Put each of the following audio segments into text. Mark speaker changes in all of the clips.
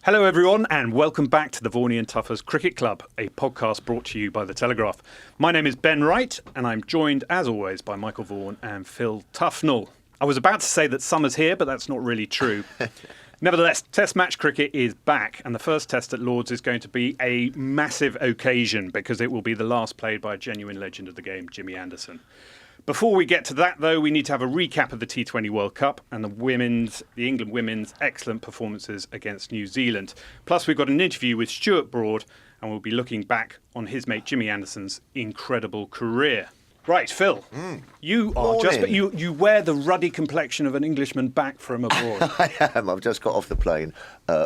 Speaker 1: Hello everyone and welcome back to the Vaughan Tuffers Cricket Club, a podcast brought to you by the Telegraph. My name is Ben Wright and I'm joined as always by Michael Vaughan and Phil Tufnell. I was about to say that summer's here, but that's not really true. Nevertheless, Test match cricket is back and the first test at Lord's is going to be a massive occasion because it will be the last played by a genuine legend of the game, Jimmy Anderson. Before we get to that, though, we need to have a recap of the T20 World Cup and the England women's excellent performances against New Zealand. Plus, we've got an interview with Stuart Broad, and we'll be looking back on his mate Jimmy Anderson's incredible career. Right, Phil, you are you wear the ruddy complexion of an Englishman back from abroad.
Speaker 2: I am. I've just got off the plane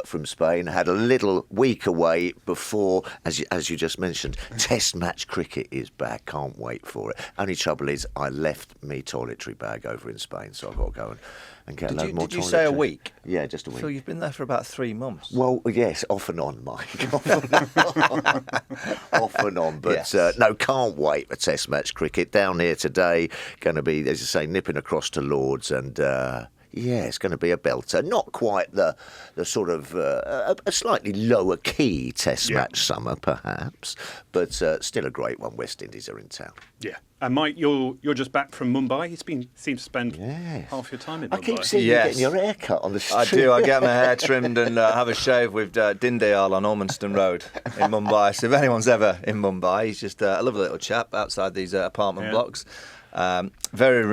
Speaker 2: from Spain. Had a little week away before, as you just mentioned, Test match cricket is back. Can't wait for it. Only trouble is, I left me toiletry bag over in Spain, so I've got to go and get a load more toiletry.
Speaker 3: Did you say a week?
Speaker 2: Yeah, just a week.
Speaker 3: So you've been there for about 3 months.
Speaker 2: Well, yes, off and on, Mike. Off and on. But
Speaker 3: Yes.
Speaker 2: no, can't wait for Test match cricket. Down here today, going to be, as you say, nipping across to Lord's and... yeah, it's going to be a belter. Not quite the sort of a slightly lower key Test match summer, perhaps, but still a great one. West Indies are in town.
Speaker 1: Yeah. And Mike, you're just back from Mumbai. You seem to spend half your time in Mumbai.
Speaker 2: I keep seeing you getting your hair cut on the street.
Speaker 3: I do. I get my hair trimmed and have a shave with Dindayal on Ormonston Road in Mumbai. So if anyone's ever in Mumbai, he's just a lovely little chap outside these apartment blocks. Very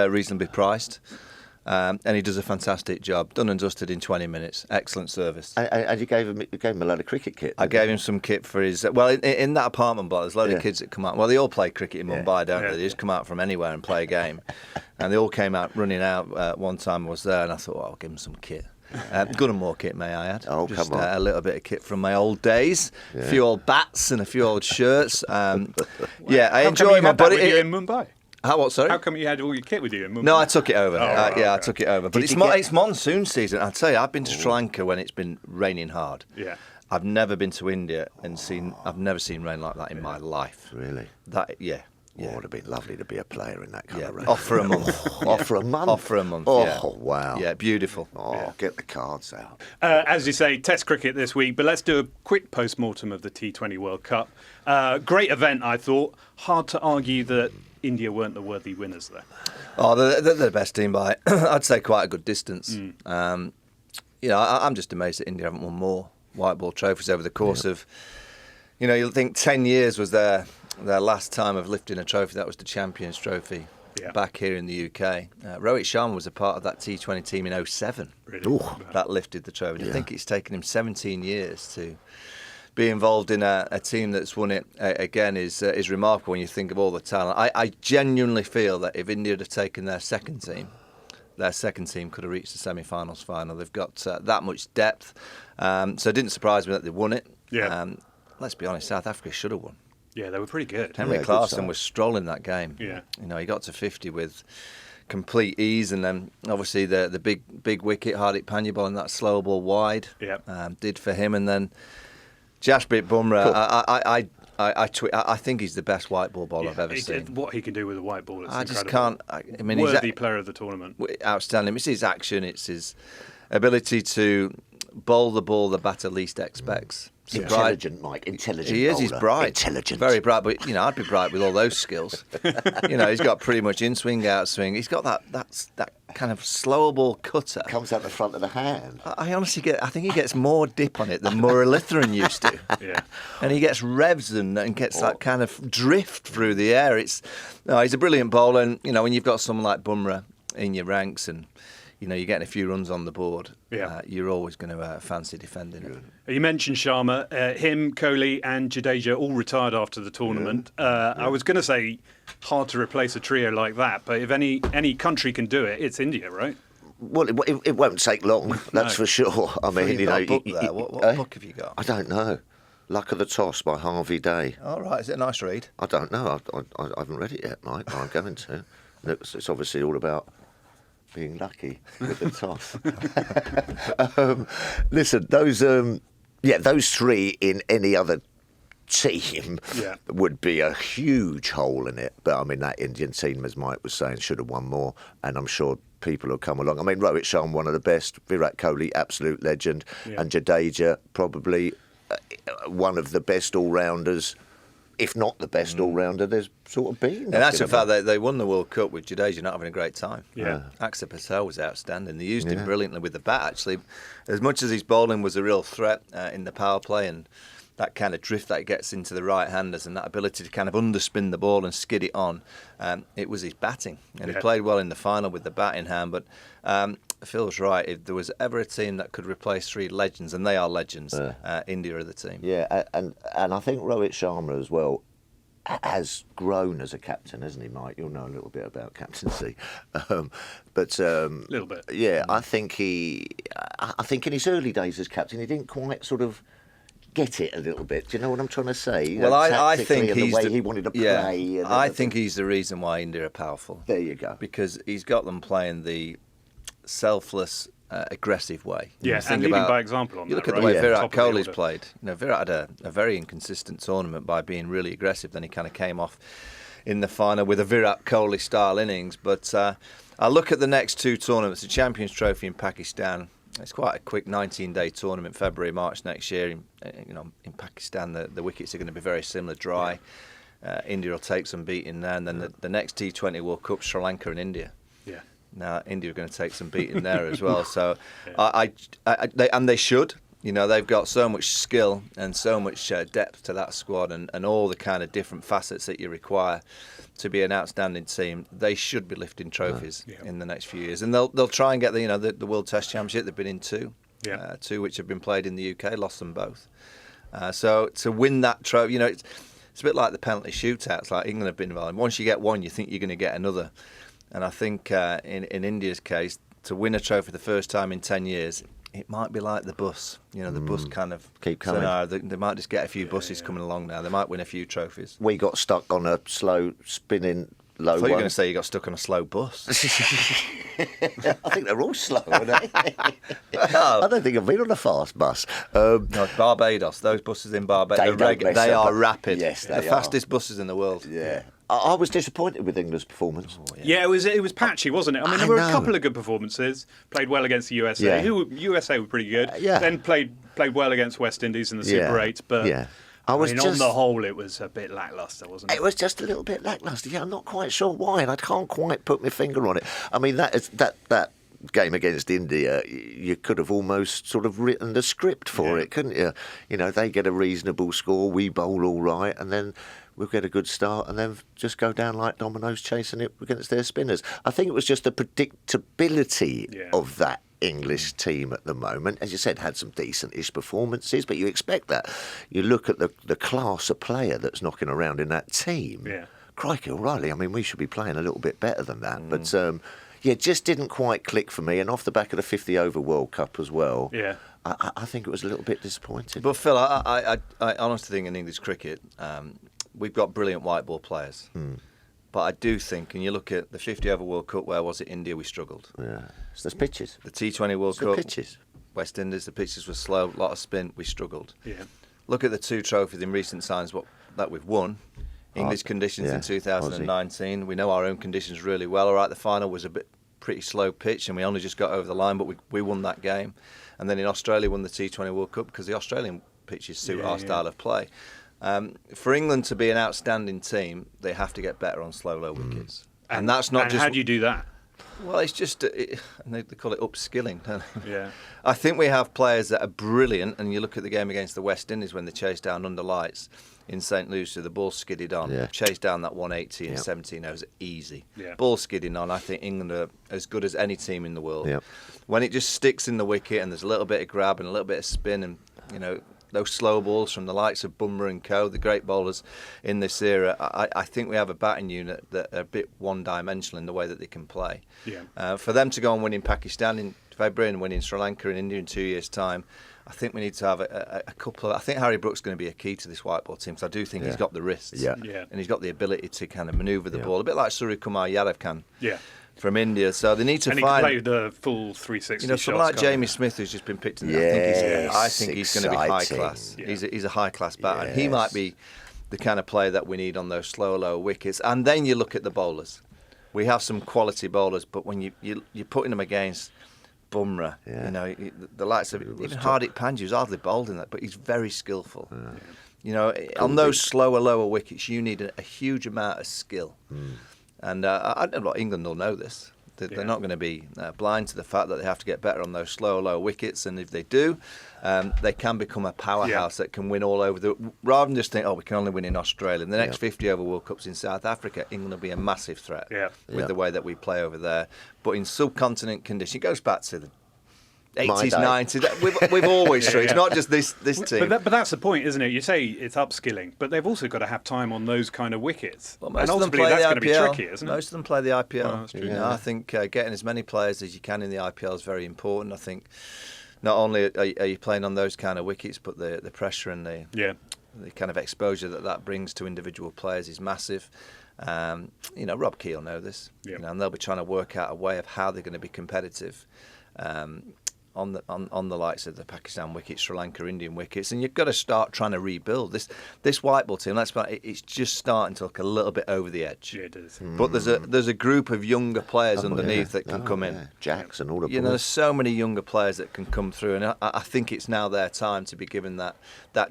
Speaker 3: reasonably priced. And he does a fantastic job. Done and dusted in 20 minutes. Excellent service.
Speaker 2: And you gave him a load of cricket kit.
Speaker 3: I gave him some kit for his... Well, in that apartment block, there's a load of kids that come out. Well, they all play cricket in Mumbai, don't they? They just come out from anywhere and play a game. And they all came out running out one time I was there, and I thought, I'll give them some kit. Good and more kit, may I add.
Speaker 2: Oh,
Speaker 3: just,
Speaker 2: come on.
Speaker 3: A little bit of kit from my old days. A few old bats and a few old shirts. I enjoy my...
Speaker 1: But you in Mumbai?
Speaker 3: What, sorry?
Speaker 1: How come you had all your kit with you in Mumbai?
Speaker 3: No, I took it over.
Speaker 1: I
Speaker 3: took it over. But it's monsoon season. I'll tell you, I've been to Sri Lanka when it's been raining hard.
Speaker 1: Yeah.
Speaker 3: I've never been to India and I've never seen rain like that in my life.
Speaker 2: Really?
Speaker 3: Yeah.
Speaker 2: Oh, it would have been lovely to be a player in that kind of rain.
Speaker 3: Off for a month.
Speaker 2: Off for a month?
Speaker 3: Off for a month,
Speaker 2: Oh, wow.
Speaker 3: Yeah, beautiful.
Speaker 2: Get the cards out.
Speaker 1: As you say, Test cricket this week, but let's do a quick post-mortem of the T20 World Cup. Great event, I thought. Hard to argue that India weren't the worthy winners there.
Speaker 3: Oh, they're the best team by, I'd say, quite a good distance. I'm just amazed that India haven't won more white ball trophies over the course of, you'll think 10 years was their last time of lifting a trophy. That was the Champions Trophy back here in the UK. Rohit Sharma was a part of that T20 team in 2007.
Speaker 1: Really?
Speaker 3: That lifted the trophy. I think it's taken him 17 years to be involved in a team that's won it again is remarkable when you think of all the talent. I genuinely feel that if India had taken their second team could have reached the semi-finals final. They've got that much depth. So it didn't surprise me that they won it.
Speaker 1: Yeah.
Speaker 3: Let's be honest, South Africa should have won.
Speaker 1: Yeah, they were pretty good.
Speaker 3: Henry Clarkson was strolling that game.
Speaker 1: Yeah.
Speaker 3: He got to 50 with complete ease, and then obviously the big wicket, Hardik Pandya bowling that slow ball wide did for him, and then Jasprit Bumrah, I think he's the best white ball bowler I've ever seen.
Speaker 1: What he can do with a white ball is
Speaker 3: I
Speaker 1: incredible.
Speaker 3: just can't.
Speaker 1: Worthy player of the tournament.
Speaker 3: Outstanding. It's his action. It's his ability to bowl the ball the batter least expects.
Speaker 2: Intelligent, Mike. Intelligent.
Speaker 3: He is.
Speaker 2: Bowler.
Speaker 3: He's bright.
Speaker 2: Intelligent.
Speaker 3: Very bright. But I'd be bright with all those skills. He's got pretty much in swing, out swing. He's got that kind of slow ball cutter.
Speaker 2: Comes out the front of the hand.
Speaker 3: I honestly I think he gets more dip on it than Muralitharan used to.
Speaker 1: Yeah.
Speaker 3: And he gets revs and gets that kind of drift through the air. He's a brilliant bowler. And when you've got someone like Bumrah in your ranks and you're getting a few runs on the board, you're always going to fancy defending it.
Speaker 1: You mentioned Sharma. Him, Kohli and Jadeja all retired after the tournament. I was going to say hard to replace a trio like that, but if any country can do it, it's India, right?
Speaker 2: Well, it won't take long, that's for sure. I mean,
Speaker 3: You've got a book there. What book have you got?
Speaker 2: I don't know. Luck of the Toss by Harvey Day.
Speaker 3: All right, is it a nice read?
Speaker 2: I don't know. I haven't read it yet, Mike. I'm going to. It's obviously all about being lucky with the toss. Listen, those three in any other team would be a huge hole in it. But I mean, that Indian team, as Mike was saying, should have won more. And I'm sure people who come along. I mean, Rohit Sharma, one of the best. Virat Kohli, absolute legend.
Speaker 1: Yeah.
Speaker 2: And Jadeja, probably one of the best all-rounders, if not the best all-rounder there's sort of been.
Speaker 3: And actually, in fact, they won the World Cup with Jadeja not having a great time.
Speaker 1: Yeah.
Speaker 3: Axar Patel was outstanding. They used him brilliantly with the bat, actually. As much as his bowling was a real threat in the power play, and that kind of drift that he gets into the right-handers and that ability to kind of underspin the ball and skid it on, it was his batting. And he played well in the final with the bat in hand. But Phil's right. If there was ever a team that could replace three legends, and they are legends, India are the team.
Speaker 2: Yeah, and I think Rohit Sharma as well has grown as a captain, hasn't he, Mike? You'll know a little bit about captaincy, but
Speaker 1: A little bit.
Speaker 2: Yeah, I think in his early days as captain, he didn't quite sort of get it a little bit. Do you know what I'm trying to say?
Speaker 3: Well, I think
Speaker 2: and
Speaker 3: he's
Speaker 2: the way he wanted to play.
Speaker 3: Yeah, I think he's the reason why India are powerful.
Speaker 2: There you go.
Speaker 3: Because he's got them playing the selfless, aggressive way.
Speaker 1: Yeah, and leading by example on that.
Speaker 3: You look at the
Speaker 1: right?
Speaker 3: way
Speaker 1: Yeah.
Speaker 3: Virat
Speaker 1: Top of the
Speaker 3: Kohli's
Speaker 1: order.
Speaker 3: played. Virat had a very inconsistent tournament by being really aggressive. Then he kind of came off in the final with a Virat Kohli style innings. But I look at the next two tournaments: the Champions Trophy in Pakistan. It's quite a quick 19-day tournament, February, March next year. In Pakistan, the wickets are going to be very similar, dry. India will take some beating there, and then the next T20 World Cup, Sri Lanka and India.
Speaker 1: Yeah.
Speaker 3: Now, India are going to take some beating there as well. So, they should. They've got so much skill and so much depth to that squad, and all the kind of different facets that you require to be an outstanding team. They should be lifting trophies in the next few years, and they'll try and get the World Test Championship. They've been in two which have been played in the UK, lost them both. So to win that trophy, it's a bit like the penalty shootouts. Like England have been involved. Once you get one, you think you're going to get another. And I think in India's case, to win a trophy the first time in 10 years, it might be like the bus. The bus kind of
Speaker 2: keep coming.
Speaker 3: They might just get a few buses coming along now. They might win a few trophies.
Speaker 2: We got stuck on a slow spinning low
Speaker 3: I thought you were
Speaker 2: one.
Speaker 3: going to say you got stuck on a slow bus.
Speaker 2: I think they're all slow, aren't they? I don't think I've been on a fast bus.
Speaker 3: No, Barbados. Those buses in Barbados, they are rapid.
Speaker 2: Yes, they
Speaker 3: the fastest buses in the world.
Speaker 2: Yeah. I was disappointed with England's performance.
Speaker 1: Yeah, it was patchy, wasn't it? I mean, there were a couple of good performances. Played well against the USA. USA were pretty good. Then played well against West Indies in the Super 8. But on the whole, it was a bit lacklustre, wasn't it?
Speaker 2: It was just a little bit lacklustre. Yeah, I'm not quite sure why, and I can't quite put my finger on it. I mean, that game against India, you could have almost sort of written the script for it, couldn't you? They get a reasonable score, we bowl all right, and then we'll get a good start and then just go down like dominoes chasing it against their spinners. I think it was just the predictability of that English team at the moment. As you said, had some decent-ish performances, but you expect that. You look at the class of player that's knocking around in that team.
Speaker 1: Yeah.
Speaker 2: Crikey, O'Reilly, I mean, we should be playing a little bit better than that. But, it just didn't quite click for me. And off the back of the 50-over World Cup as well, I think it was a little bit disappointing.
Speaker 3: But, Phil, I honestly think in English cricket, we've got brilliant white ball players. But I do think, and you look at the 50-over World Cup, where was it? India, we struggled.
Speaker 2: Yeah, it's those pitches.
Speaker 3: The T20 World
Speaker 2: It's
Speaker 3: Cup,
Speaker 2: the pitches.
Speaker 3: West Indies, the pitches were slow, a lot of spin, we struggled.
Speaker 1: Yeah.
Speaker 3: Look at the two trophies in recent times that we've won. English conditions in 2019.
Speaker 2: Aussie.
Speaker 3: We know our own conditions really well. All right, the final was pretty slow pitch, and we only just got over the line, but we won that game. And then in Australia, won the T20 World Cup because the Australian pitches suit our style of play. For England to be an outstanding team, they have to get better on low wickets. And that's not just.
Speaker 1: How do you do that?
Speaker 3: Well, it's just they call it upskilling. Don't they?
Speaker 1: Yeah.
Speaker 3: I think we have players that are brilliant, and you look at the game against the West Indies when they chased down under lights in St. Lucia, the ball skidded on, chased down that 180 in 17 overs, easy. Yeah. Ball skidding on. I think England are as good as any team in the world. Yeah. When it just sticks in the wicket and there's a little bit of grab and a little bit of spin, and those slow balls from the likes of Bumrah and co, the great bowlers in this era, I think we have a batting unit that are a bit one-dimensional in the way that they can play. Yeah. For them to go and win in Pakistan in February and win in Sri Lanka and India in 2 years' time, I think we need to have a couple of. I think Harry Brook's going to be a key to this white ball team because I do think he's got the wrists, and he's got the ability to kind of manoeuvre the ball a bit like Surya Kumar Yadav can. Yeah. From India, so they need to find.
Speaker 1: And he can play the full 360 shots.
Speaker 3: Someone like Jamie Smith, who's just been picked in. I think he's going to be high class. Yeah. He's a high class batter. Yes. He might be the kind of player that we need on those slow, low wickets. And then you look at the bowlers. we have some quality bowlers, but when you're putting them against Bumrah, the likes of even Hardik Pandya, who's hardly bowled in that, but he's very skillful. On those slower, lower wickets, you need a huge amount of skill. And I don't know, England will know this. They're not going to be blind to the fact that they have to get better on those slower, lower wickets. And if they do, they can become a powerhouse that can win all over rather than just think, we can only win in Australia. In the next 50 over World Cups in South Africa, England will be a massive threat with the way that we play over there. But in subcontinent condition, it goes back to the 80s, 90s. We've always struggled. It's not just this team.
Speaker 1: But that's the point, isn't it? You say it's upskilling, but they've also got to have time on those kind of wickets.
Speaker 3: Well, most
Speaker 1: and
Speaker 3: of them
Speaker 1: ultimately,
Speaker 3: play
Speaker 1: that's
Speaker 3: the
Speaker 1: going to be
Speaker 3: IPL.
Speaker 1: tricky, isn't it?
Speaker 3: Most of them play the IPL.
Speaker 1: Oh, that's true.
Speaker 3: I think getting as many players as you can in the IPL is very important. I think not only are you playing on those kind of wickets, but the pressure and the kind of exposure that brings to individual players is massive. Rob Key will know this, and they'll be trying to work out a way of how they're going to be competitive. On the likes of the Pakistan wickets, Sri Lanka, Indian wickets, and you've got to start trying to rebuild this white ball team. It's just starting to look a little bit over the edge.
Speaker 1: Yeah, it is.
Speaker 3: But there's a group of younger players underneath that can come in.
Speaker 2: Jacks and all of them.
Speaker 3: There's so many younger players that can come through, and I think it's now their time to be given that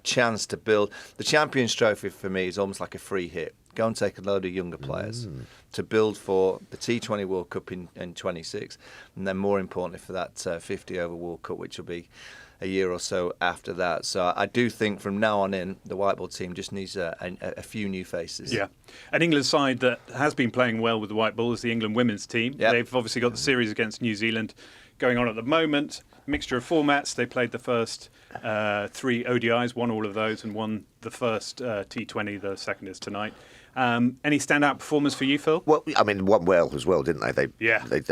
Speaker 3: chance to build. The Champions Trophy for me is almost like a free hit. Go and take a load of younger players to build for the T20 World Cup in 26, and then more importantly for that 50 over World Cup, which will be a year or so after that. So I do think from now on in, the white ball team just needs a few new faces. Yeah.
Speaker 1: An England side that has been playing well with the white ball is the England women's team.
Speaker 3: Yep.
Speaker 1: They've obviously got the series against New Zealand going on at the moment. Mixture of formats. They played the first 3 ODIs, won all of those, and won the first T20. The second is tonight. Any standout performers for you, Phil?
Speaker 2: Well, I mean, won well as well, didn't they?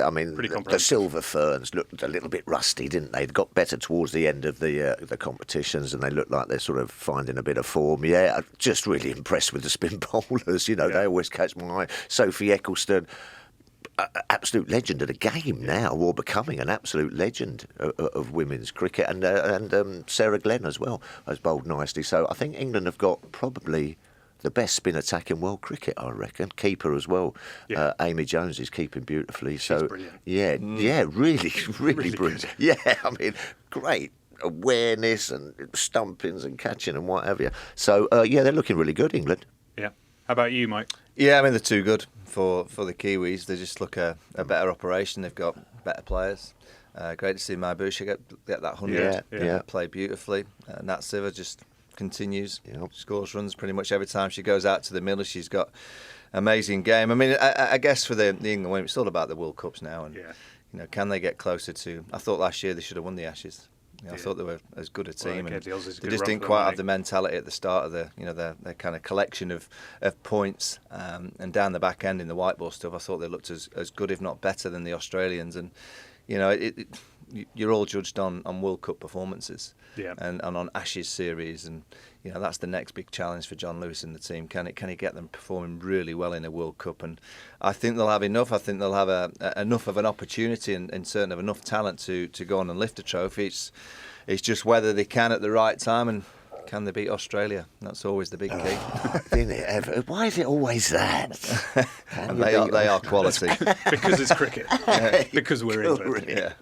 Speaker 2: I mean,
Speaker 1: pretty
Speaker 2: the Silver Ferns looked a little bit rusty, didn't they? They got better towards the end of the competitions, and they look like they're sort of finding a bit of form. Yeah, I'm just really impressed with the spin bowlers. They always catch my eye. Sophie Eccleston, absolute legend of the game now, or becoming an absolute legend of women's cricket, and Sarah Glenn as well has bowled nicely. So I think England have got probably the best spin attack in world cricket, I reckon. Keeper as well.
Speaker 1: Yeah.
Speaker 2: Amy Jones is keeping beautifully.
Speaker 1: She's brilliant.
Speaker 2: Yeah, really brilliant. Yeah, I mean, great awareness and stumpings and catching and what have you. So, they're looking really good, England.
Speaker 1: Yeah. How about you, Mike?
Speaker 3: Yeah, I mean, they're too good for the Kiwis. They just look a better operation. They've got better players. Great to see Maibusha get that 100. Play beautifully. Nat Siva just continues, scores runs pretty much every time she goes out to the middle. She's got amazing game. I mean, I guess for the England women, it's all about the World Cups now, and can they get closer to? I thought last year they should have won the Ashes. I thought they were as good a team, and they just didn't quite have the mentality at the start of their kind of collection of points, and down the back end in the white ball stuff. I thought they looked as good, if not better, than the Australians, and you're all judged on World Cup performances and on Ashes series, and that's the next big challenge for John Lewis and the team. Can he get them performing really well in a World Cup? And I think they'll have enough. I think they'll have enough of an opportunity and certainly have enough talent to go on and lift a trophy. It's just whether they can at the right time, and can they beat Australia? That's always the big key.
Speaker 2: Isn't it ever? Why is it always that?
Speaker 3: And they are quality.
Speaker 1: Because it's cricket. Because we're England.
Speaker 3: Yeah.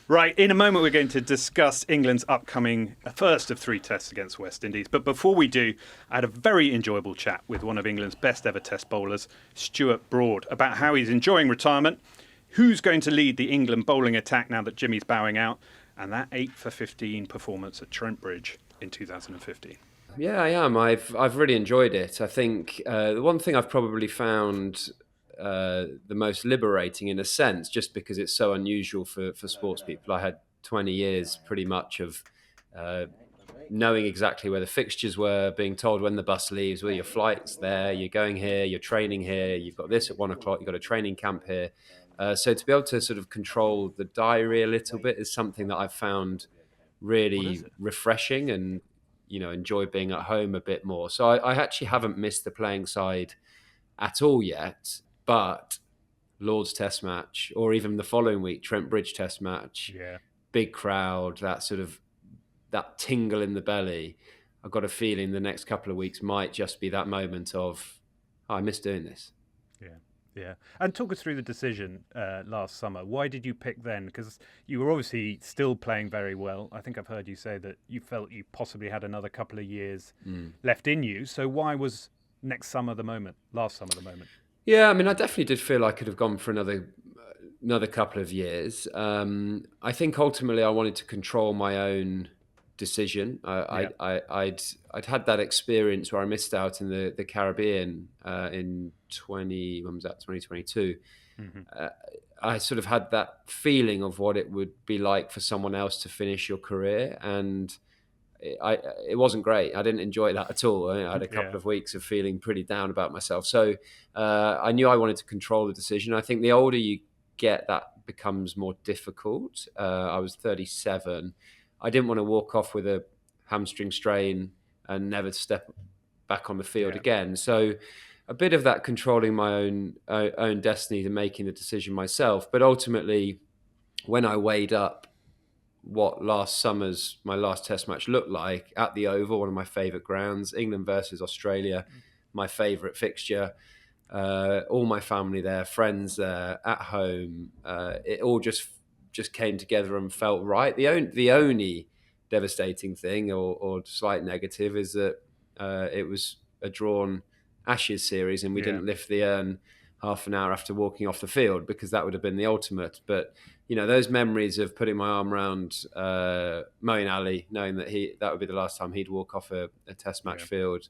Speaker 1: Right, in a moment we're going to discuss England's upcoming first of 3 tests against West Indies. But before we do, I had a very enjoyable chat with one of England's best ever test bowlers, Stuart Broad, about how he's enjoying retirement, who's going to lead the England bowling attack now that Jimmy's bowing out, and that 8 for 15 performance at Trent Bridge in 2015.
Speaker 4: Yeah, I am. I've really enjoyed it. I think the one thing I've probably found the most liberating in a sense, just because it's so unusual for sports people. I had 20 years pretty much of knowing exactly where the fixtures were, being told when the bus leaves, well, your flight's there, you're going here, you're training here, you've got this at 1 o'clock, you've got a training camp here. So to be able to sort of control the diary a little bit is something that I've found really refreshing, and enjoy being at home a bit more. So I actually haven't missed the playing side at all yet, but Lord's Test match, or even the following week, Trent Bridge Test match, big crowd, that tingle in the belly. I've got a feeling the next couple of weeks might just be that moment of, I miss doing this.
Speaker 1: Yeah. And talk us through the decision last summer. Why did you pick then? Because you were obviously still playing very well. I think I've heard you say that you felt you possibly had another couple of years left in you. So why was last summer the moment?
Speaker 4: Yeah, I mean, I definitely did feel I could have gone for another couple of years. I think ultimately I wanted to control my own decision. I'd had that experience where I missed out in the Caribbean in 2022. I sort of had that feeling of what it would be like for someone else to finish your career, and it wasn't great. I didn't enjoy that at all. I had a couple of weeks of feeling pretty down about myself. So I knew I wanted to control the decision. I think the older you get, that becomes more difficult. I was 37. I didn't want to walk off with a hamstring strain and never step back on the field again. So a bit of that controlling my own destiny and making the decision myself. But ultimately, when I weighed up what my last test match looked like at the Oval, one of my favourite grounds, England versus Australia, my favourite fixture, all my family there, friends there, at home, it all just came together and felt right. The only devastating thing or slight negative is that it was a drawn Ashes series and we didn't lift the urn half an hour after walking off the field, because that would have been the ultimate. But those memories of putting my arm around Moeen Ali, knowing that would be the last time he'd walk off a test match field,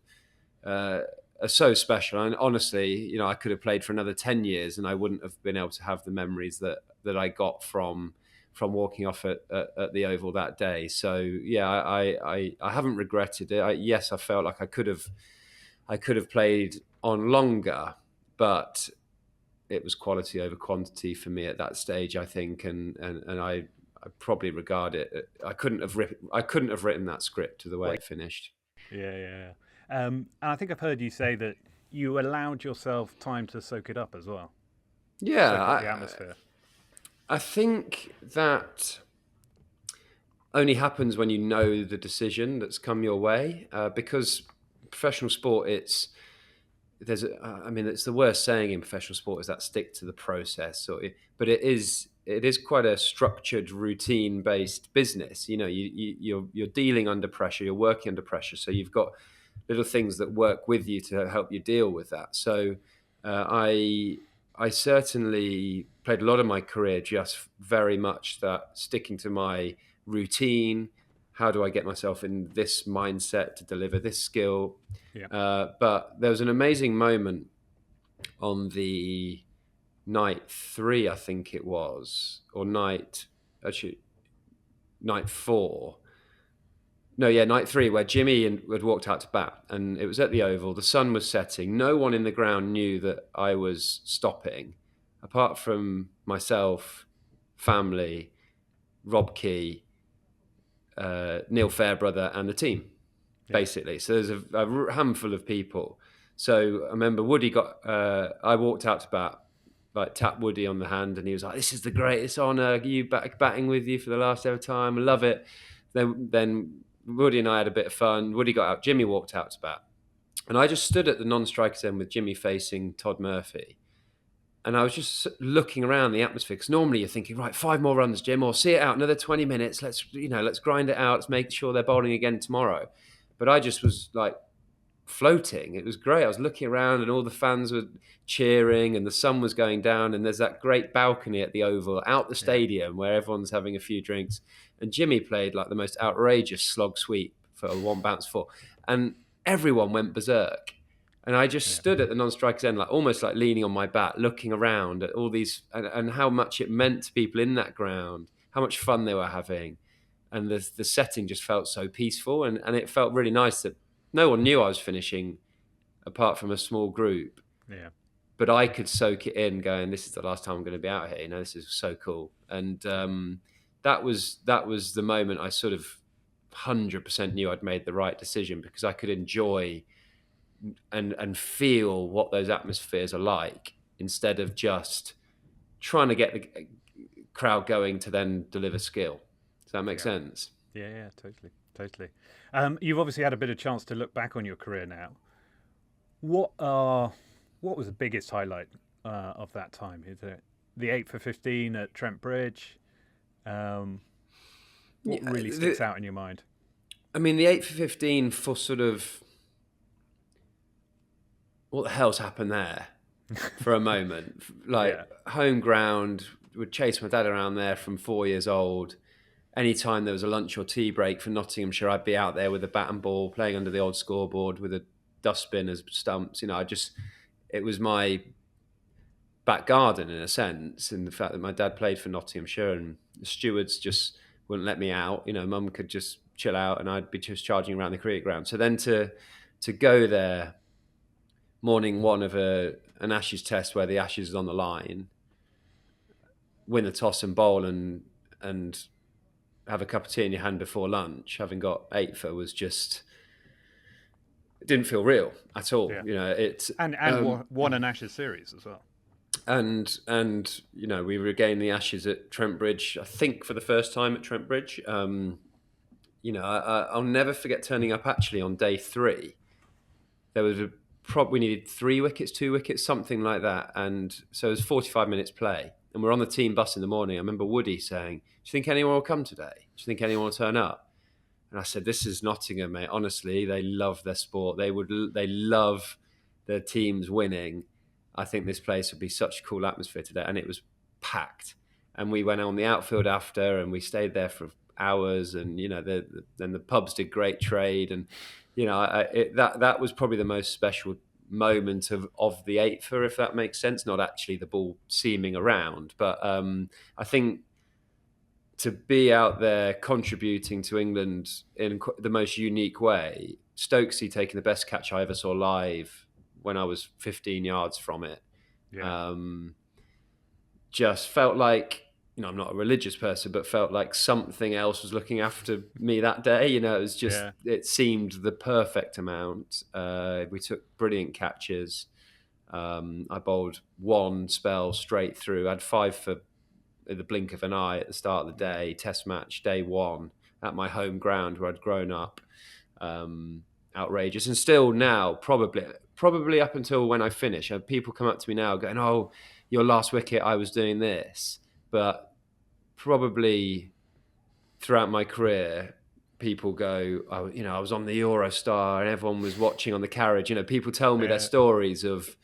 Speaker 4: are so special. And honestly, I could have played for another 10 years and I wouldn't have been able to have the memories that I got from walking off at the Oval that day. So yeah, I haven't regretted it. Yes, I felt like I could have played on longer, but it was quality over quantity for me at that stage, I think, and I probably regard it. I couldn't have written that script to the way it finished.
Speaker 1: Yeah. And I think I've heard you say that you allowed yourself time to soak it up as well.
Speaker 4: Yeah,
Speaker 1: soak up the atmosphere.
Speaker 4: I think that only happens when you know the decision that's come your way, because professional sport, it's the worst saying in professional sport is that stick to the process. But it is quite a structured, routine-based business. You're dealing under pressure, you're working under pressure, so you've got little things that work with you to help you deal with that. So I certainly played a lot of my career just very much that sticking to my routine. How do I get myself in this mindset to deliver this skill? But there was an amazing moment on the night 3, I think it was, or night 4. Night 3, where Jimmy had walked out to bat, and it was at the Oval. The sun was setting. No one in the ground knew that I was stopping, apart from myself, family, Rob Key, Neil Fairbrother, and the team, basically. So there's a handful of people. So I remember Woody I walked out to bat, like tapped Woody on the hand, and he was like, "This is the greatest honour. You batting with you for the last ever time. I love it." Then Woody and I had a bit of fun. Woody got out. Jimmy walked out to bat. And I just stood at the non-strikers end with Jimmy facing Todd Murphy. And I was just looking around the atmosphere, because normally you're thinking, right, 5 more runs, Jim, or see it out, another 20 minutes. Let's grind it out. Let's make sure they're bowling again tomorrow. But I just was like floating. It was great. I was looking around and all the fans were cheering and the sun was going down. And there's that great balcony at the Oval out the stadium where everyone's having a few drinks. And Jimmy played like the most outrageous slog sweep for a 1 bounce 4. And everyone went berserk. And I just stood at the non-strikers end, like almost like leaning on my bat, looking around at all these and how much it meant to people in that ground, how much fun they were having. And the setting just felt so peaceful. And it felt really nice that no one knew I was finishing apart from a small group.
Speaker 1: Yeah.
Speaker 4: But I could soak it in going, this is the last time I'm going to be out here. This is so cool. And that was the moment I sort of 100% knew I'd made the right decision, because I could enjoy and feel what those atmospheres are like, instead of just trying to get the crowd going to then deliver skill. Does that make sense?
Speaker 1: Yeah, totally. You've obviously had a bit of chance to look back on your career now. What was the biggest highlight of that time? Is it the 8 for 15 at Trent Bridge? What really sticks out in your mind?
Speaker 4: I mean, the 8 for 15 for sort of what the hell's happened there for a moment. Like home ground, would chase my dad around there from 4 years old. Anytime there was a lunch or tea break for Nottinghamshire, I'd be out there with a bat and ball, playing under the old scoreboard with a dustbin as stumps. You know, it was my back garden in a sense, in the fact that my dad played for Nottinghamshire and the stewards just wouldn't let me out. You know, mum could just chill out and I'd be just charging around the cricket ground. So then to go there morning one of an Ashes test where the Ashes is on the line, win the toss and bowl and have a cup of tea in your hand before lunch, having got 8 for, was just, it didn't feel real at all. You know, it's
Speaker 1: and won an Ashes series as well.
Speaker 4: And you know, we regained the Ashes at Trent Bridge, I think for the first time at Trent Bridge. You know, I'll never forget turning up actually on day 3. There was we needed 3 wickets, 2 wickets, something like that. And so it was 45 minutes play. And we're on the team bus in the morning. I remember Woody saying, "Do you think anyone will come today? Do you think anyone will turn up?" And I said, "This is Nottingham, mate. Honestly, they love their sport. They love their teams winning. I think this place would be such a cool atmosphere today." And it was packed. And we went on the outfield after, and we stayed there for hours. And you know, then the pubs did great trade. And you know, that was probably the most special moment of the 8 for, if that makes sense. Not actually the ball seaming around, but I think to be out there contributing to England in the most unique way. Stokesy taking the best catch I ever saw live when I was 15 yards from it. Just felt like, you know, I'm not a religious person, but felt like something else was looking after me that day. You know, it was just, it seemed the perfect amount. We took brilliant catches. I bowled one spell straight through. I had 5 for in the blink of an eye at the start of the day, test match, day 1 at my home ground where I'd grown up. Outrageous. And still now, probably up until when I finish, people come up to me now going, "Oh, your last wicket, I was doing this." But probably throughout my career, people go, "Oh, you know, I was on the Eurostar and everyone was watching on the carriage." You know, people tell me their stories of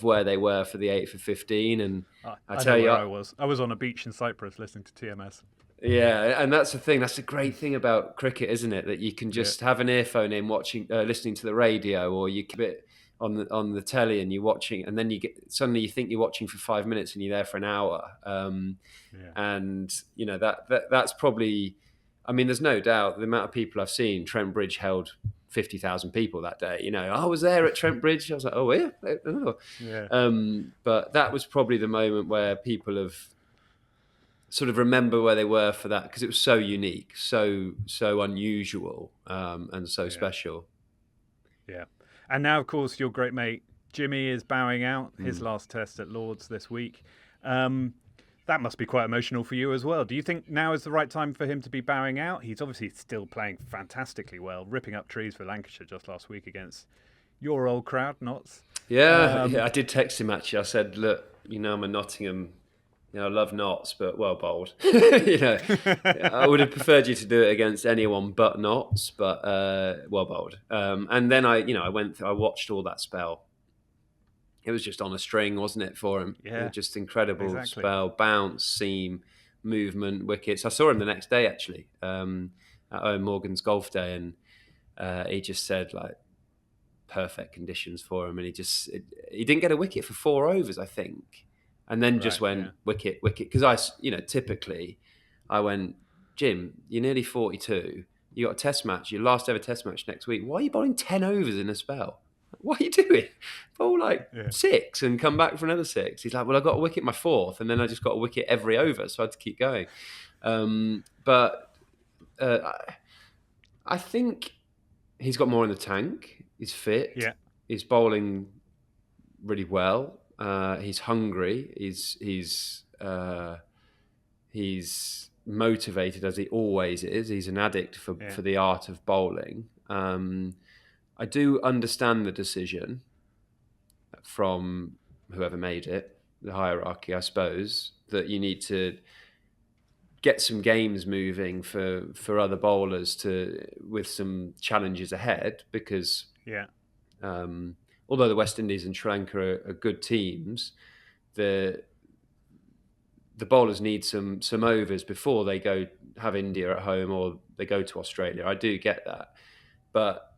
Speaker 4: where they were for the 8 for 15. And I tell you,
Speaker 1: I was on a beach in Cyprus listening to TMS.
Speaker 4: Yeah, and that's the thing. That's the great thing about cricket, isn't it? That you can just have an earphone in, listening to the radio, or you keep it on the telly and you're watching, and then suddenly you think you're watching for 5 minutes and you're there for an hour. And you know that's probably. I mean, there's no doubt the amount of people I've seen. Trent Bridge held 50,000 people that day. You know, I was there at Trent Bridge. I was like, "Oh yeah, But that was probably the moment where people have sort of remember where they were for that, because it was so unique, so unusual, and so special.
Speaker 1: Yeah. And now, of course, your great mate Jimmy is bowing out his last test at Lord's this week. That must be quite emotional for you as well. Do you think now is the right time for him to be bowing out? He's obviously still playing fantastically well, ripping up trees for Lancashire just last week against your old crowd, Notts.
Speaker 4: Yeah, I did text him actually. I said, "Look, you know, I'm a Nottingham. You know, I love Notts, but well bowled." You know, I would have preferred you to do it against anyone but Notts, but well bowled. And then I watched all that spell. It was just on a string, wasn't it, for him?
Speaker 1: Yeah,
Speaker 4: just incredible spell, bounce, seam, movement, wickets. I saw him the next day actually at Owen Morgan's golf day, and he just said like perfect conditions for him, and he didn't get a wicket for 4 overs, I think. And then just went wicket. Because typically I went, "Jim, you're nearly 42. You got a test match, your last ever test match next week. Why are you bowling 10 overs in a spell? What are you doing? Bowl 6 and come back for another 6. He's like, "Well, I got a wicket my 4th, and then I just got a wicket every over, so I had to keep going." But I think he's got more in the tank. He's fit.
Speaker 1: Yeah.
Speaker 4: He's bowling really well. He's hungry. He's motivated, as he always is. He's an addict for the art of bowling. I do understand the decision from whoever made it. the hierarchy, I suppose, that you need to get some games moving for other bowlers with some challenges ahead, because although the West Indies and Sri Lanka are good teams, the bowlers need some overs before they go have India at home or they go to Australia. I do get that, but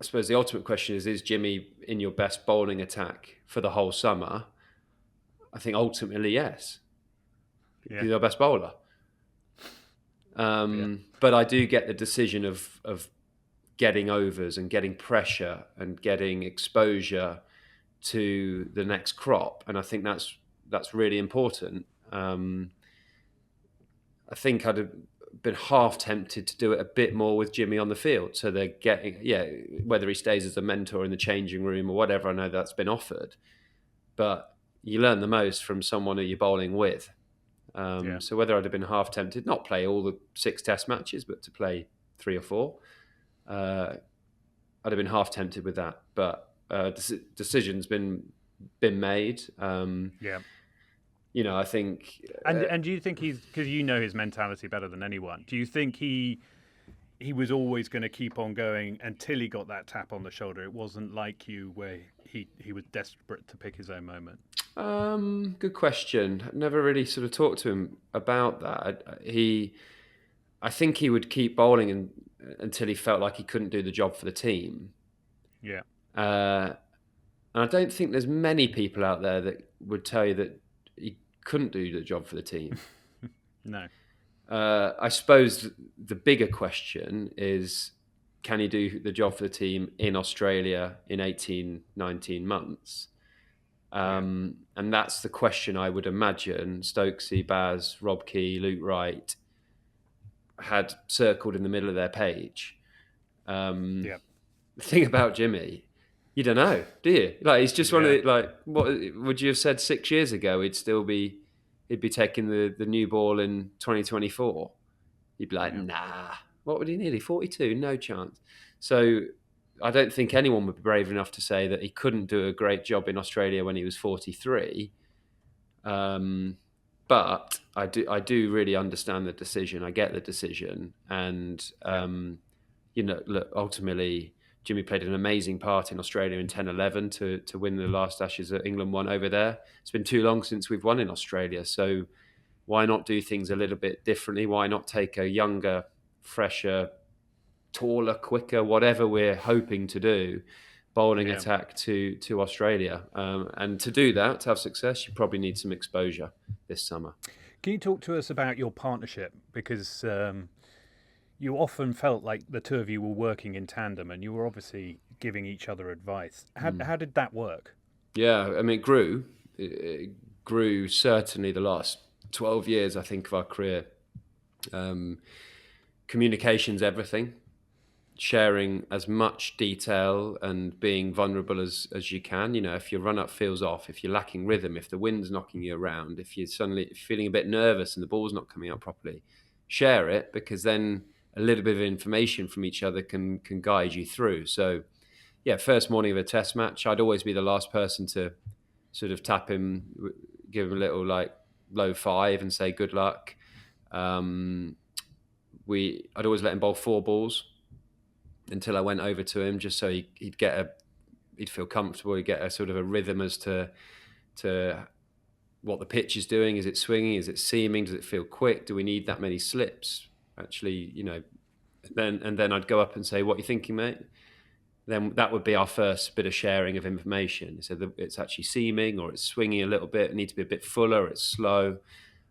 Speaker 4: I suppose the ultimate question is Jimmy in your best bowling attack for the whole summer? I think ultimately yes. He's your best bowler. But I do get the decision of getting overs and getting pressure and getting exposure to the next crop, and I think that's really important. I think I'd have been half tempted to do it a bit more with Jimmy on the field, so they're getting whether he stays as a mentor in the changing room or whatever. I know that's been offered, but you learn the most from someone who you're bowling with. So whether I'd have been half tempted, not play all the 6 test matches, but to play 3 or 4, I'd have been half tempted with that. But decision's been made. I think.
Speaker 1: And do you think because you know his mentality better than anyone, do you think he was always going to keep on going until he got that tap on the shoulder? It wasn't like you where he was desperate to pick his own moment.
Speaker 4: Good question. I've never really sort of talked to him about that. I think he would keep bowling until he felt like he couldn't do the job for the team.
Speaker 1: Yeah.
Speaker 4: And I don't think there's many people out there that would tell you that he couldn't do the job for the team.
Speaker 1: No.
Speaker 4: I suppose the bigger question is, can he do the job for the team in Australia in 18, 19 months? And that's the question I would imagine Stokesy, Baz, Rob Key, Luke Wright had circled in the middle of their page. The thing about Jimmy, you don't know, do you? Like, he's just one of the, what would you have said 6 years ago? He'd be taking the new ball in 2024. You'd be like, nah, what would he need? 42, no chance. So I don't think anyone would be brave enough to say that he couldn't do a great job in Australia when he was 43. But I do really understand the decision. I get the decision. And, look, ultimately, Jimmy played an amazing part in Australia in 10-11 to win the last Ashes that England won over there. It's been too long since we've won in Australia. So why not do things a little bit differently? Why not take a younger, fresher, taller, quicker, whatever we're hoping to do, bowling attack to Australia? And to do that, to have success, you probably need some exposure this summer.
Speaker 1: Can you talk to us about your partnership? Because you often felt like the two of you were working in tandem and you were obviously giving each other advice. How did that work?
Speaker 4: Yeah, I mean, it grew certainly the last 12 years, I think, of our career. Communication's everything. Sharing as much detail and being vulnerable as you can. If your run-up feels off, if you're lacking rhythm, if the wind's knocking you around, if you're suddenly feeling a bit nervous and the ball's not coming out properly, share it, because then a little bit of information from each other can guide you through. So, first morning of a test match, I'd always be the last person to sort of tap him, give him a little low 5 and say good luck. I'd always let him bowl 4 balls until I went over to him, just so he'd feel comfortable. He'd get a sort of a rhythm as to what the pitch is doing. Is it swinging? Is it seaming? Does it feel quick? Do we need that many slips? Actually, then I'd go up and say, "What are you thinking, mate?" Then that would be our first bit of sharing of information. So it's actually seaming, or it's swinging a little bit. It needs to be a bit fuller. It's slow.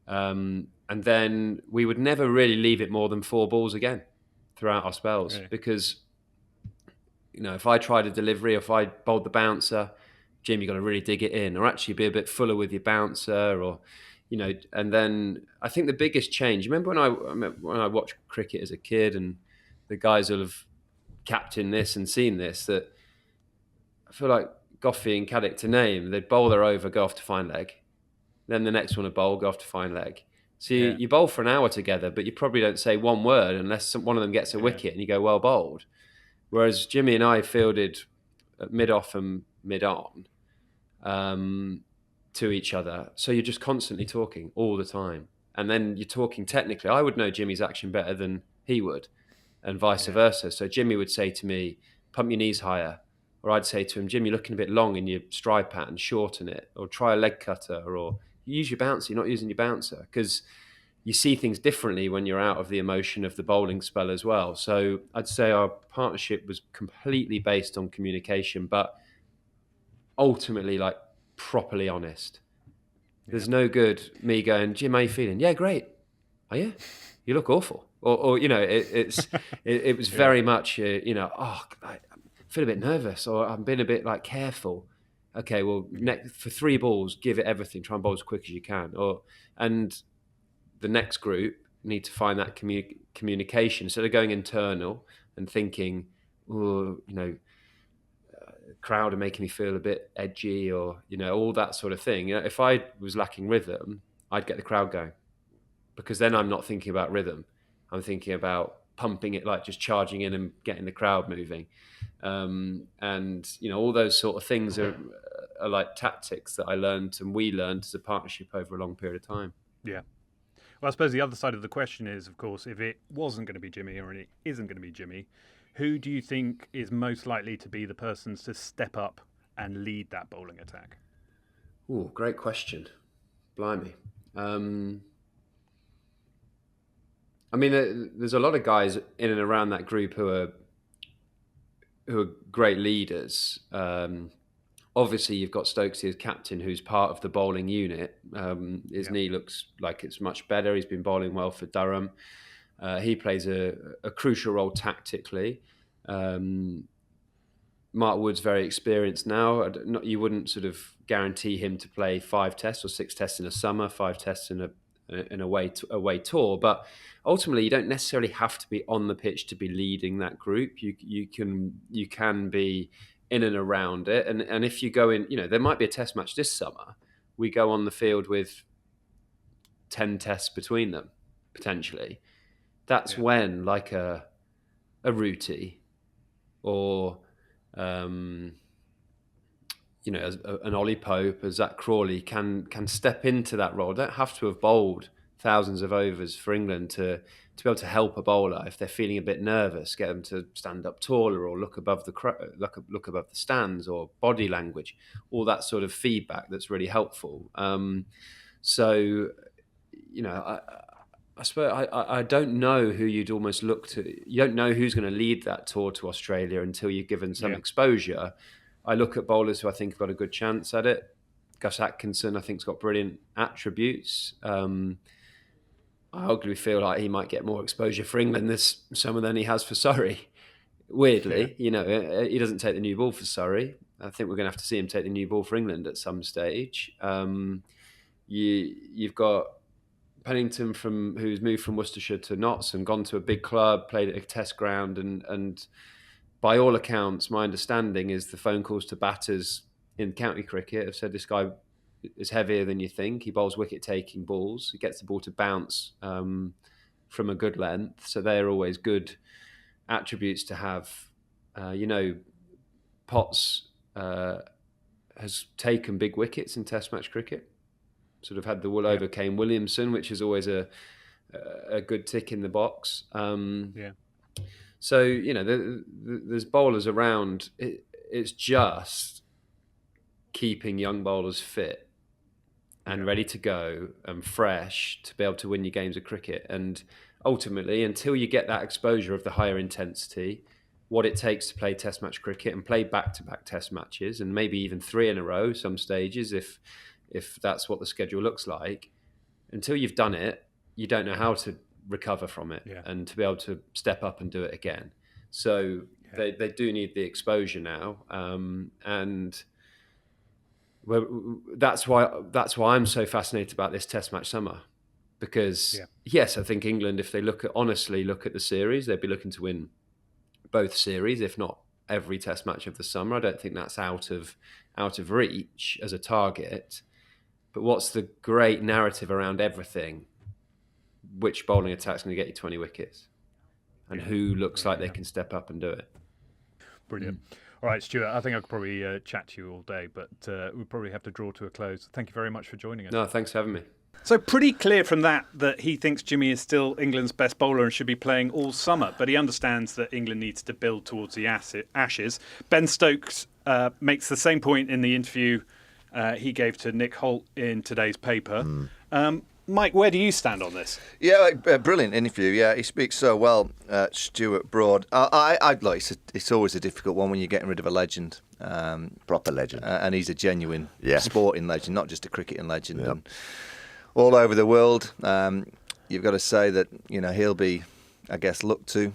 Speaker 4: And then we would never really leave it more than 4 balls again throughout our spells, really? Because if I tried a delivery, if I bowled the bouncer, Jim, you got to really dig it in, or actually be a bit fuller with your bouncer, or and then I think the biggest change. Remember when I watched cricket as a kid, and the guys will have captained this and seen this, that I feel like Goffey and Caddick, to name, they'd bowl their over, go off to fine leg, then the next one would bowl, go off to fine leg. So you bowl for an hour together, but you probably don't say one word unless one of them gets a wicket and you go, well bowled. Whereas Jimmy and I fielded at mid-off and mid-on. to each other. So you're just constantly talking all the time. And then you're talking technically. I would know Jimmy's action better than he would, and vice versa. So Jimmy would say to me, pump your knees higher. Or I'd say to him, Jimmy, you're looking a bit long in your stride pattern, shorten it. Or try a leg cutter. Or use your bouncer, you're not using your bouncer. Because you see things differently when you're out of the emotion of the bowling spell as well. So I'd say our partnership was completely based on communication, but ultimately like properly honest. There's no good me going, Jim, how you feeling? Yeah, great. Are you? You look awful. Or you know, it was very much, you know, I feel a bit nervous, or I'm being a bit like careful. Okay, well, for 3 balls, give it everything. Try and bowl as quick as you can. And the next group need to find that communication instead of going internal and thinking, oh, you know, crowd are making me feel a bit edgy, or you know, all that sort of thing. You know, if I was lacking rhythm, I'd get the crowd going, because then I'm not thinking about rhythm. I'm thinking about pumping it, like just charging in and getting the crowd moving. And you know, all those sort of things are like tactics that I learned and we learned as a partnership over a long period of time.
Speaker 1: Yeah. Well, I suppose the other side of the question is, of course, if it wasn't going to be Jimmy or it isn't going to be Jimmy, who do you think is most likely to be the person to step up and lead that bowling attack?
Speaker 4: Oh, great question. Blimey. I mean, there's a lot of guys in and around that group who are great leaders. Obviously, you've got Stokesy as captain, who's part of the bowling unit. His knee looks like it's much better. He's been bowling well for Durham. He plays a crucial role tactically. Mark Wood's very experienced now. You wouldn't sort of guarantee him to play 5 tests or 6 tests in a summer, 5 tests in a away tour. But ultimately, you don't necessarily have to be on the pitch to be leading that group. You can be in and around it. And if you go in, you know, there might be a test match this summer. We go on the field with 10 tests between them, potentially. That's when, like a Ruti or, you know, an Ollie Pope, a Zach Crawley can step into that role. Don't have to have bowled thousands of overs for England to be able to help a bowler if they're feeling a bit nervous, get them to stand up taller or look above the look above the stands, or body language, all that sort of feedback that's really helpful. So, you know, I suppose I don't know who you'd almost look to. You don't know who's going to lead that tour to Australia until you're given some exposure. I look at bowlers who I think have got a good chance at it. Gus Atkinson, I think, has got brilliant attributes. I arguably feel like he might get more exposure for England this summer than he has for Surrey. Weirdly, you know, he doesn't take the new ball for Surrey. I think we're going to have to see him take the new ball for England at some stage. You've got Pennington who's moved from Worcestershire to Notts and gone to a big club, played at a test ground, and by all accounts, my understanding is the phone calls to batters in county cricket have said this guy is heavier than you think. He bowls wicket-taking balls. He gets the ball to bounce from a good length. So they're always good attributes to have. You know, Potts has taken big wickets in Test match cricket. Sort of had the wool over Kane Williamson, which is always a good tick in the box. So, you know, there's bowlers around. It's just keeping young bowlers fit and ready to go and fresh to be able to win your games of cricket. And ultimately, until you get that exposure of the higher intensity, what it takes to play Test match cricket and play back-to-back Test matches, and maybe even 3 in a row some stages if that's what the schedule looks like, until you've done it, you don't know how to recover from it and to be able to step up and do it again. So they do need the exposure now, and that's why I'm so fascinated about this Test match summer, because yes, I think England, if they honestly look at the series, they'd be looking to win both series, if not every Test match of the summer. I don't think that's out of reach as a target. But what's the great narrative around everything? Which bowling attack's going to get you 20 wickets? And who looks like they can step up and do it?
Speaker 1: Brilliant. All right, Stuart, I think I could probably chat to you all day, but we'll probably have to draw to a close. Thank you very much for joining us.
Speaker 4: No, thanks for having me.
Speaker 1: So pretty clear from that he thinks Jimmy is still England's best bowler and should be playing all summer, but he understands that England needs to build towards the Ashes. Ben Stokes makes the same point in the interview he gave to Nick Holt in today's paper. Mike, where do you stand on this?
Speaker 3: Yeah, brilliant interview. Yeah, he speaks so well, Stuart Broad. I'd like it's always a difficult one when you're getting rid of a legend,
Speaker 2: Proper legend.
Speaker 3: and he's a genuine
Speaker 2: Yeah.
Speaker 3: sporting legend, not just a cricketing legend. Yep. And all over the world, you've got to say that he'll be, I guess, looked to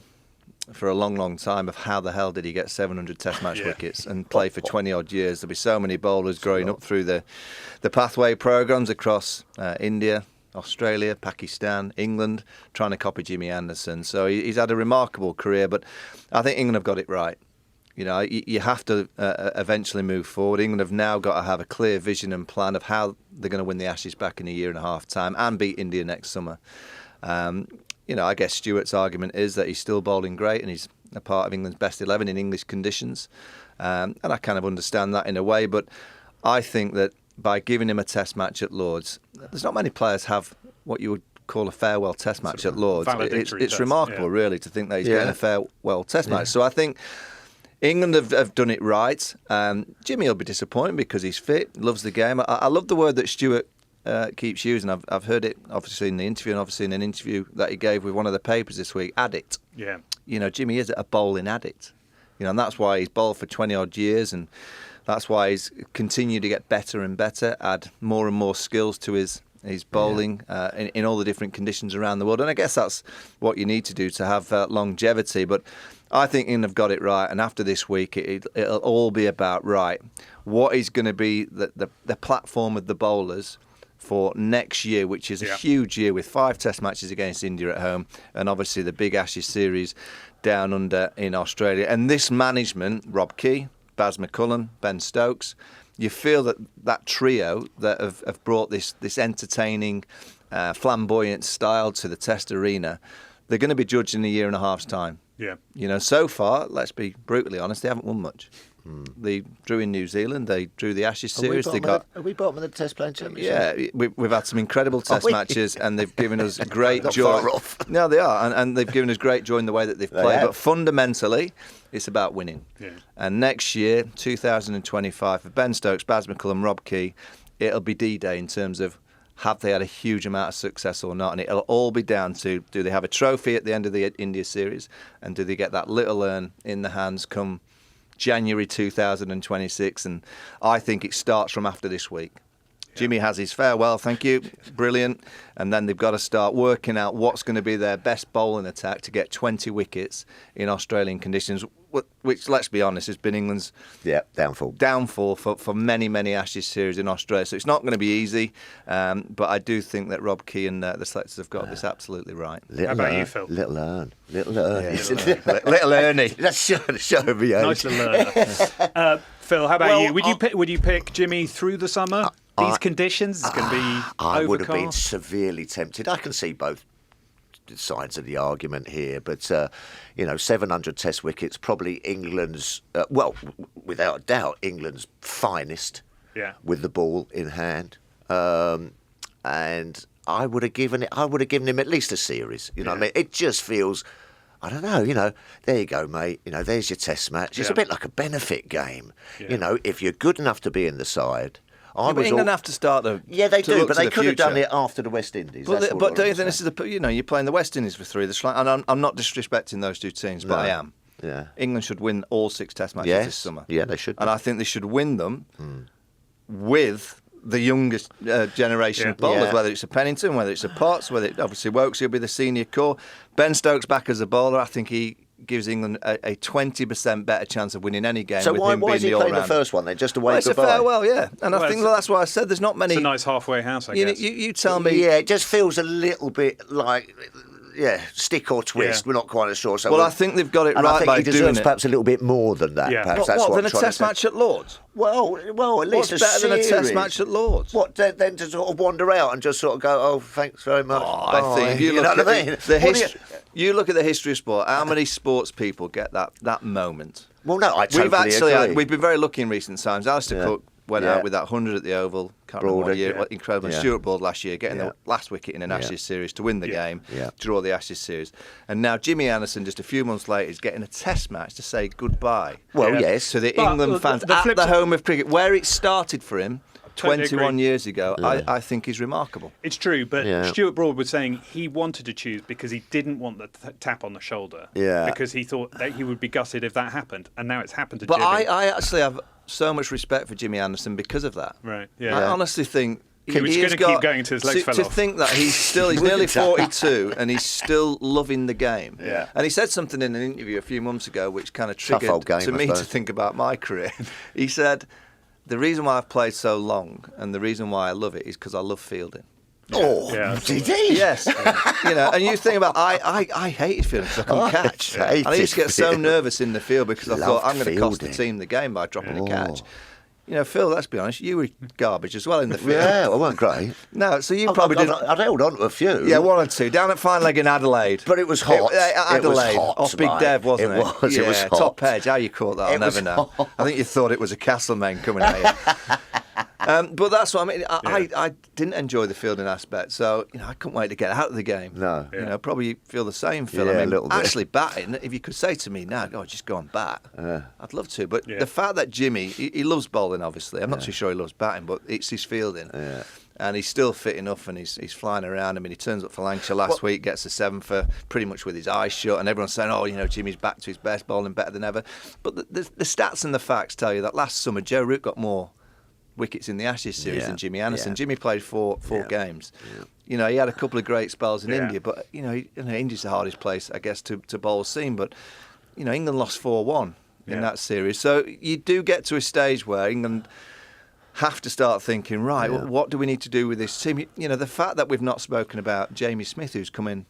Speaker 3: for a long, long time of how the hell did he get 700 Test match wickets and play for 20 odd years. There'll be so many bowlers growing up through the pathway programs across India, Australia, Pakistan, England, trying to copy Jimmy Anderson. So he's had a remarkable career, but I think England have got it right. You have to eventually move forward. England have now got to have a clear vision and plan of how they're going to win the Ashes back in a year and a half time and beat India next summer. I guess Stuart's argument is that he's still bowling great and he's a part of England's best 11 in English conditions. And I kind of understand that in a way, but I think that by giving him a Test match at Lords, there's not many players have what you would call a farewell Test match at Lords. It's remarkable, really, to think that he's getting a farewell Test match. So I think England have done it right. Jimmy will be disappointed because he's fit, loves the game. I love the word that Stuart keeps using. I've heard it obviously in the interview and obviously in an interview that he gave with one of the papers this week. Addict.
Speaker 1: Yeah.
Speaker 3: Jimmy is a bowling addict. And that's why he's bowled for 20 odd years, and that's why he's continued to get better and better, add more and more skills to his bowling in all the different conditions around the world. And I guess that's what you need to do to have longevity. But I think England have got it right. And after this week, it'll all be about, right, what is going to be the platform of the bowlers for next year, which is a huge year with 5 Test matches against India at home and obviously the big Ashes series down under in Australia. And this management, Rob Key, Baz McCullum, Ben Stokes, you feel that trio that have brought this entertaining, flamboyant style to the Test arena, they're going to be judged in a year and a half's time.
Speaker 1: Yeah.
Speaker 3: So far, let's be brutally honest, they haven't won much. They drew in New Zealand. They drew the Ashes series.
Speaker 2: Are we bottom of the Test playing championship?
Speaker 3: Yeah, we've had some incredible Test matches, and they've given us great
Speaker 2: Not
Speaker 3: joy.
Speaker 2: far off.
Speaker 3: No, they are, and they've given us great joy in the way that they've played. But fundamentally, it's about winning.
Speaker 1: Yeah.
Speaker 3: And next year, 2025, for Ben Stokes, Baz McCullum, Rob Key, it'll be D-Day in terms of have they had a huge amount of success or not, and it'll all be down to do they have a trophy at the end of the India series, and do they get that little urn in the hands come January 2026, and I think it starts from after this week. Jimmy has his farewell, thank you, brilliant, and then they've got to start working out what's going to be their best bowling attack to get 20 wickets in Australian conditions, which, let's be honest, has been England's downfall for many, many Ashes series in Australia. So it's not going to be easy, but I do think that Rob Key and the selectors have got this absolutely right.
Speaker 1: How about you, Phil?
Speaker 2: Little Ernie.
Speaker 3: Little Ernie.
Speaker 2: That's showing me age.
Speaker 1: Nice little learner. Phil, how about you? Would you pick Jimmy through the summer? These conditions, it's going to be
Speaker 2: I would have been
Speaker 1: overcast.
Speaker 2: severely tempted. I can see both sides of the argument here, but 700 Test wickets, probably England's, without a doubt, England's finest.
Speaker 1: Yeah.
Speaker 2: With the ball in hand, and I would have given him at least a series. What I mean? It just feels, I don't know. There you go, mate. There's your Test match. It's a bit like a benefit game.
Speaker 1: Yeah.
Speaker 2: If you're good enough to be in the side.
Speaker 3: But England have to start the.
Speaker 2: Yeah, they do, but they could have done
Speaker 3: it
Speaker 2: it after the West Indies.
Speaker 3: But don't you think this is you're playing the West Indies for 3? And I'm not disrespecting those two teams, but I am.
Speaker 2: Yeah.
Speaker 3: England should win all 6 Test matches this summer.
Speaker 2: Yeah, they should.
Speaker 3: And I think they should win them with the youngest generation of bowlers, whether it's a Pennington, whether it's a Potts, obviously Wokes will be the senior core. Ben Stokes back as a bowler, I think he gives England a 20% better chance of winning any game.
Speaker 2: So
Speaker 3: with
Speaker 2: why
Speaker 3: him being
Speaker 2: is he
Speaker 3: the
Speaker 2: playing
Speaker 3: all-rounder.
Speaker 2: the first one then, just to wave
Speaker 3: It's
Speaker 2: goodbye?
Speaker 3: a farewell, yeah. And I think that's why I said there's not many.
Speaker 1: It's a nice halfway house, I guess.
Speaker 3: You tell me.
Speaker 2: Yeah, it just feels a little bit like, stick or twist.
Speaker 1: Yeah.
Speaker 2: We're not quite sure. So
Speaker 3: Well, I think they've got it
Speaker 2: and
Speaker 3: right
Speaker 2: I think
Speaker 3: by
Speaker 2: he
Speaker 3: doing
Speaker 2: deserves
Speaker 3: it.
Speaker 2: perhaps a little bit more than that.
Speaker 1: Yeah.
Speaker 2: Perhaps that's what
Speaker 3: than
Speaker 2: I'm
Speaker 3: a
Speaker 2: trying
Speaker 3: Test
Speaker 2: to say.
Speaker 3: match at Lords?
Speaker 2: Well, at least
Speaker 3: What's better than a Test
Speaker 2: series.
Speaker 3: match at Lords?
Speaker 2: What, then to sort of wander out and just sort of go, oh, thanks very much.
Speaker 3: I
Speaker 2: bye.
Speaker 3: think if you look
Speaker 2: know
Speaker 3: at
Speaker 2: what I mean?
Speaker 3: the history. You look at the history of sport. How many sports people get that moment?
Speaker 2: Well, no, I totally agree.
Speaker 3: We've been very lucky in recent times. Alistair Cook went out with that 100 at the Oval. Can't remember what year. Incredible.
Speaker 2: Yeah.
Speaker 3: Stuart Broad last year getting the last wicket in an Ashes series to win the game, draw the Ashes series. And now Jimmy Anderson, just a few months later, is getting a Test match to say goodbye.
Speaker 2: Well, yes.
Speaker 3: To the England fans at the home of cricket, where it started for him.
Speaker 1: Totally
Speaker 3: 21
Speaker 1: agree.
Speaker 3: years ago, I think is remarkable.
Speaker 1: It's true, but Stuart Broad was saying he wanted to choose because he didn't want the tap on the shoulder.
Speaker 2: Yeah.
Speaker 1: Because he thought that he would be gutted if that happened, and now it's happened to
Speaker 3: But
Speaker 1: Jimmy.
Speaker 3: I actually have so much respect for Jimmy Anderson because of that.
Speaker 1: Right, yeah.
Speaker 3: I honestly think
Speaker 1: He was going to keep going until his legs fell
Speaker 3: to
Speaker 1: off.
Speaker 3: think that he's nearly 42 and he's still loving the game.
Speaker 2: Yeah.
Speaker 3: And he said something in an interview a few months ago which kind of
Speaker 2: Tough old
Speaker 3: triggered
Speaker 2: game,
Speaker 3: to
Speaker 2: I
Speaker 3: me to
Speaker 2: suppose.
Speaker 3: think about my career. He said, the reason why I've played so long and the reason why I love it is because I love fielding.
Speaker 2: Did he?
Speaker 3: Yes. And you think about, I hated fielding because I couldn't catch. And I used to get so
Speaker 2: fielding.
Speaker 3: nervous in the field because I thought
Speaker 2: Loved
Speaker 3: I'm going to cost the
Speaker 2: fielding.
Speaker 3: team the game by dropping a catch. Phil, let's be honest, you were garbage as well in the field.
Speaker 2: Yeah, I weren't great.
Speaker 3: No, so you probably didn't.
Speaker 2: I'd held on to a few.
Speaker 3: Yeah, 1 or 2. Down at Fine Leg in Adelaide.
Speaker 2: But it was hot.
Speaker 3: Adelaide.
Speaker 2: It was hot,
Speaker 3: Off Big
Speaker 2: mate.
Speaker 3: Dev, wasn't it?
Speaker 2: It was.
Speaker 3: Yeah,
Speaker 2: It was hot.
Speaker 3: Top edge. How you caught that, I'll
Speaker 2: It was
Speaker 3: never know.
Speaker 2: hot.
Speaker 3: I think you thought it was a Castlemaine coming at you. But that's what I mean. I didn't enjoy the fielding aspect, so I couldn't wait to get out of the game.
Speaker 2: No.
Speaker 3: Probably feel the same, Phil.
Speaker 2: Yeah,
Speaker 3: I
Speaker 2: a
Speaker 3: mean,
Speaker 2: little bit.
Speaker 3: actually batting. If you could say to me now, just go and bat, I'd love to. But the fact that Jimmy, he loves bowling, obviously. I'm not too sure he loves batting, but it's his fielding.
Speaker 2: Yeah.
Speaker 3: And he's still fit enough, and he's flying around. I mean, he turns up for Lancashire last week, gets a 7 for pretty much with his eyes shut, and everyone's saying, Jimmy's back to his best, bowling better than ever. But the stats and the facts tell you that last summer, Joe Root got more wickets in the Ashes series than Jimmy Anderson.
Speaker 2: Yeah.
Speaker 3: Jimmy played four games. Yeah. He had a couple of great spells in India, but India's the hardest place, I guess, to bowl seam. But England lost 4-1 in that series, so you do get to a stage where England have to start thinking, what do we need to do with this team? The fact that we've not spoken about Jamie Smith, who's come in,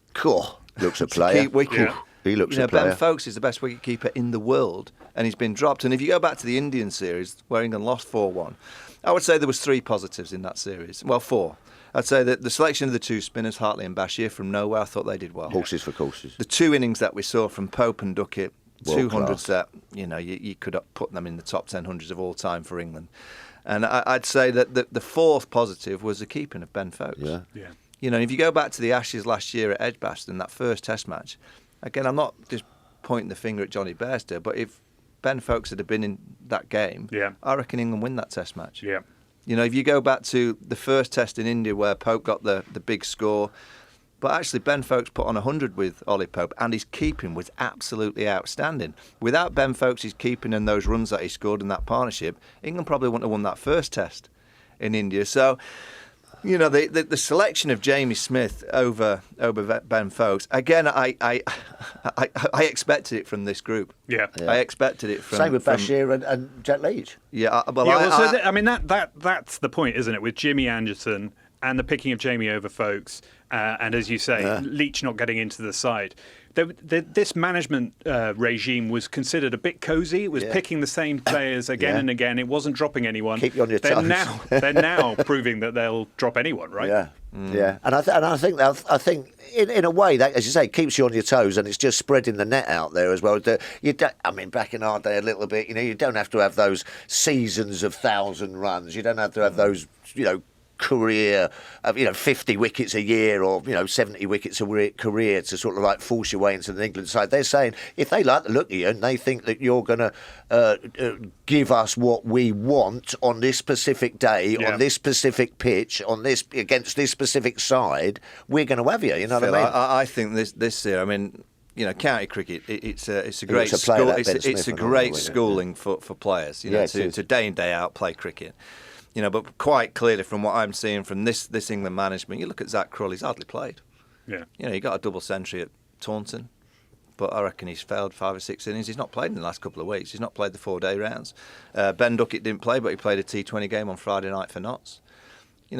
Speaker 2: Looks a player.
Speaker 3: keep wicket.
Speaker 1: Yeah.
Speaker 2: He looks a player.
Speaker 3: Ben Foakes is the best wicketkeeper in the world, and he's been dropped. And if you go back to the Indian series, where England lost 4-1, I would say there was 3 positives in that series. Well, 4. I'd say that the selection of the 2 spinners, Hartley and Bashir, from nowhere, I thought they did well.
Speaker 2: Horses for courses.
Speaker 3: The 2 innings that we saw from Pope and Duckett,
Speaker 2: World
Speaker 3: 200s
Speaker 2: class.
Speaker 3: that, you could put them in the top 10 hundreds of all time for England. And I'd say that the 4th positive was the keeping of Ben Foakes.
Speaker 2: Yeah.
Speaker 3: If you go back to the Ashes last year at Edgbaston, that first Test match, again, I'm not just pointing the finger at Johnny Bairstow, but if Ben Foakes had been in that game, I reckon England win that Test match.
Speaker 1: Yeah.
Speaker 3: If you go back to the first Test in India where Pope got the big score, but actually Ben Foakes put on 100 with Ollie Pope, and his keeping was absolutely outstanding. Without Ben Foakes' keeping and those runs that he scored in that partnership, England probably wouldn't have won that first Test in India. So, the selection of Jamie Smith over Ben Foakes, again, I expected it from this group.
Speaker 1: Yeah.
Speaker 3: I expected it from...
Speaker 2: Same with Bashir and Jet Leach.
Speaker 1: That's the point, isn't it? With Jimmy Anderson and the picking of Jamie over Foakes, and as you say, Leach not getting into the side. This management regime was considered a bit cosy. It was picking the same players again and again. It wasn't dropping anyone.
Speaker 2: Keep you on your toes.
Speaker 1: They're now proving that they'll drop anyone, right?
Speaker 2: Yeah. Yeah, and I think in a way that, as you say, keeps you on your toes, and it's just spreading the net out there as well. Back in our day a little bit, you don't have to have those seasons of 1,000 runs. You don't have to have those, career of 50 wickets a year or 70 wickets a career to sort of like force your way into the England side. They're saying if they like the look of you and they think that you're going to give us what we want on this specific day, on this specific pitch, against this specific side, we're going to have you. You know
Speaker 3: Phil,
Speaker 2: what I mean?
Speaker 3: I think this year, county cricket, it's a great
Speaker 2: looks a player,
Speaker 3: school.
Speaker 2: that Ben
Speaker 3: It's
Speaker 2: Smith
Speaker 3: a
Speaker 2: and all
Speaker 3: great
Speaker 2: that,
Speaker 3: schooling for players, to day in day out play cricket. But quite clearly from what I'm seeing from this England management, you look at Zach Krull, he's hardly played.
Speaker 1: Yeah.
Speaker 3: He got a double century at Taunton, but I reckon he's failed 5 or 6 innings. He's not played in the last couple of weeks. He's not played the 4-day rounds. Ben Duckett didn't play, but he played a T20 game on Friday night for Notts.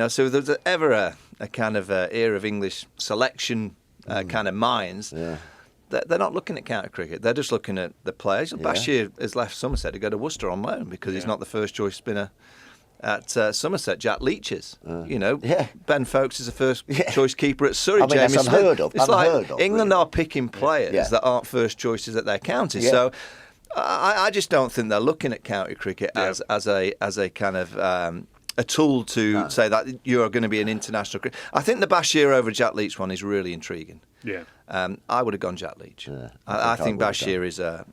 Speaker 3: So there's ever a kind of era of English selection kind of minds.
Speaker 2: Yeah.
Speaker 3: They're not looking at county cricket. They're just looking at the players. Bashir has left Somerset to go to Worcester on loan because he's not the first choice spinner at Somerset, Jack Leach's.
Speaker 2: Yeah.
Speaker 3: Ben Folkes is the first choice keeper at Surrey.
Speaker 2: I mean,
Speaker 3: Jamie
Speaker 2: that's
Speaker 3: Smith.
Speaker 2: unheard of.
Speaker 3: It's
Speaker 2: Unheard
Speaker 3: like
Speaker 2: of,
Speaker 3: England
Speaker 2: really.
Speaker 3: are picking players that aren't first choices at their counties.
Speaker 2: Yeah.
Speaker 3: So I just don't think they're looking at county cricket as a kind of a tool to say that you are going to be an international cricket. I think the Bashir over Jack Leach one is really intriguing.
Speaker 1: Yeah.
Speaker 3: I would have gone Jack Leach.
Speaker 2: Yeah,
Speaker 3: I think
Speaker 2: I would
Speaker 3: Bashir is a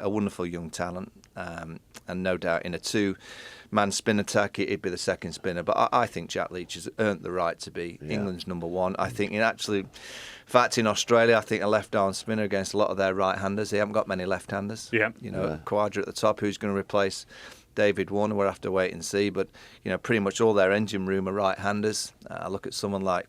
Speaker 3: wonderful young talent, and no doubt in a two-man spin attack, he'd be the second spinner. But I think Jack Leach has earned the right to be England's number one. I think in fact, in Australia, I think a left-arm spinner against a lot of their right-handers. They haven't got many left-handers.
Speaker 1: Yeah.
Speaker 3: Quadra at the top, who's going to replace David Warner? We'll have to wait and see. But pretty much all their engine room are right-handers. I look at someone like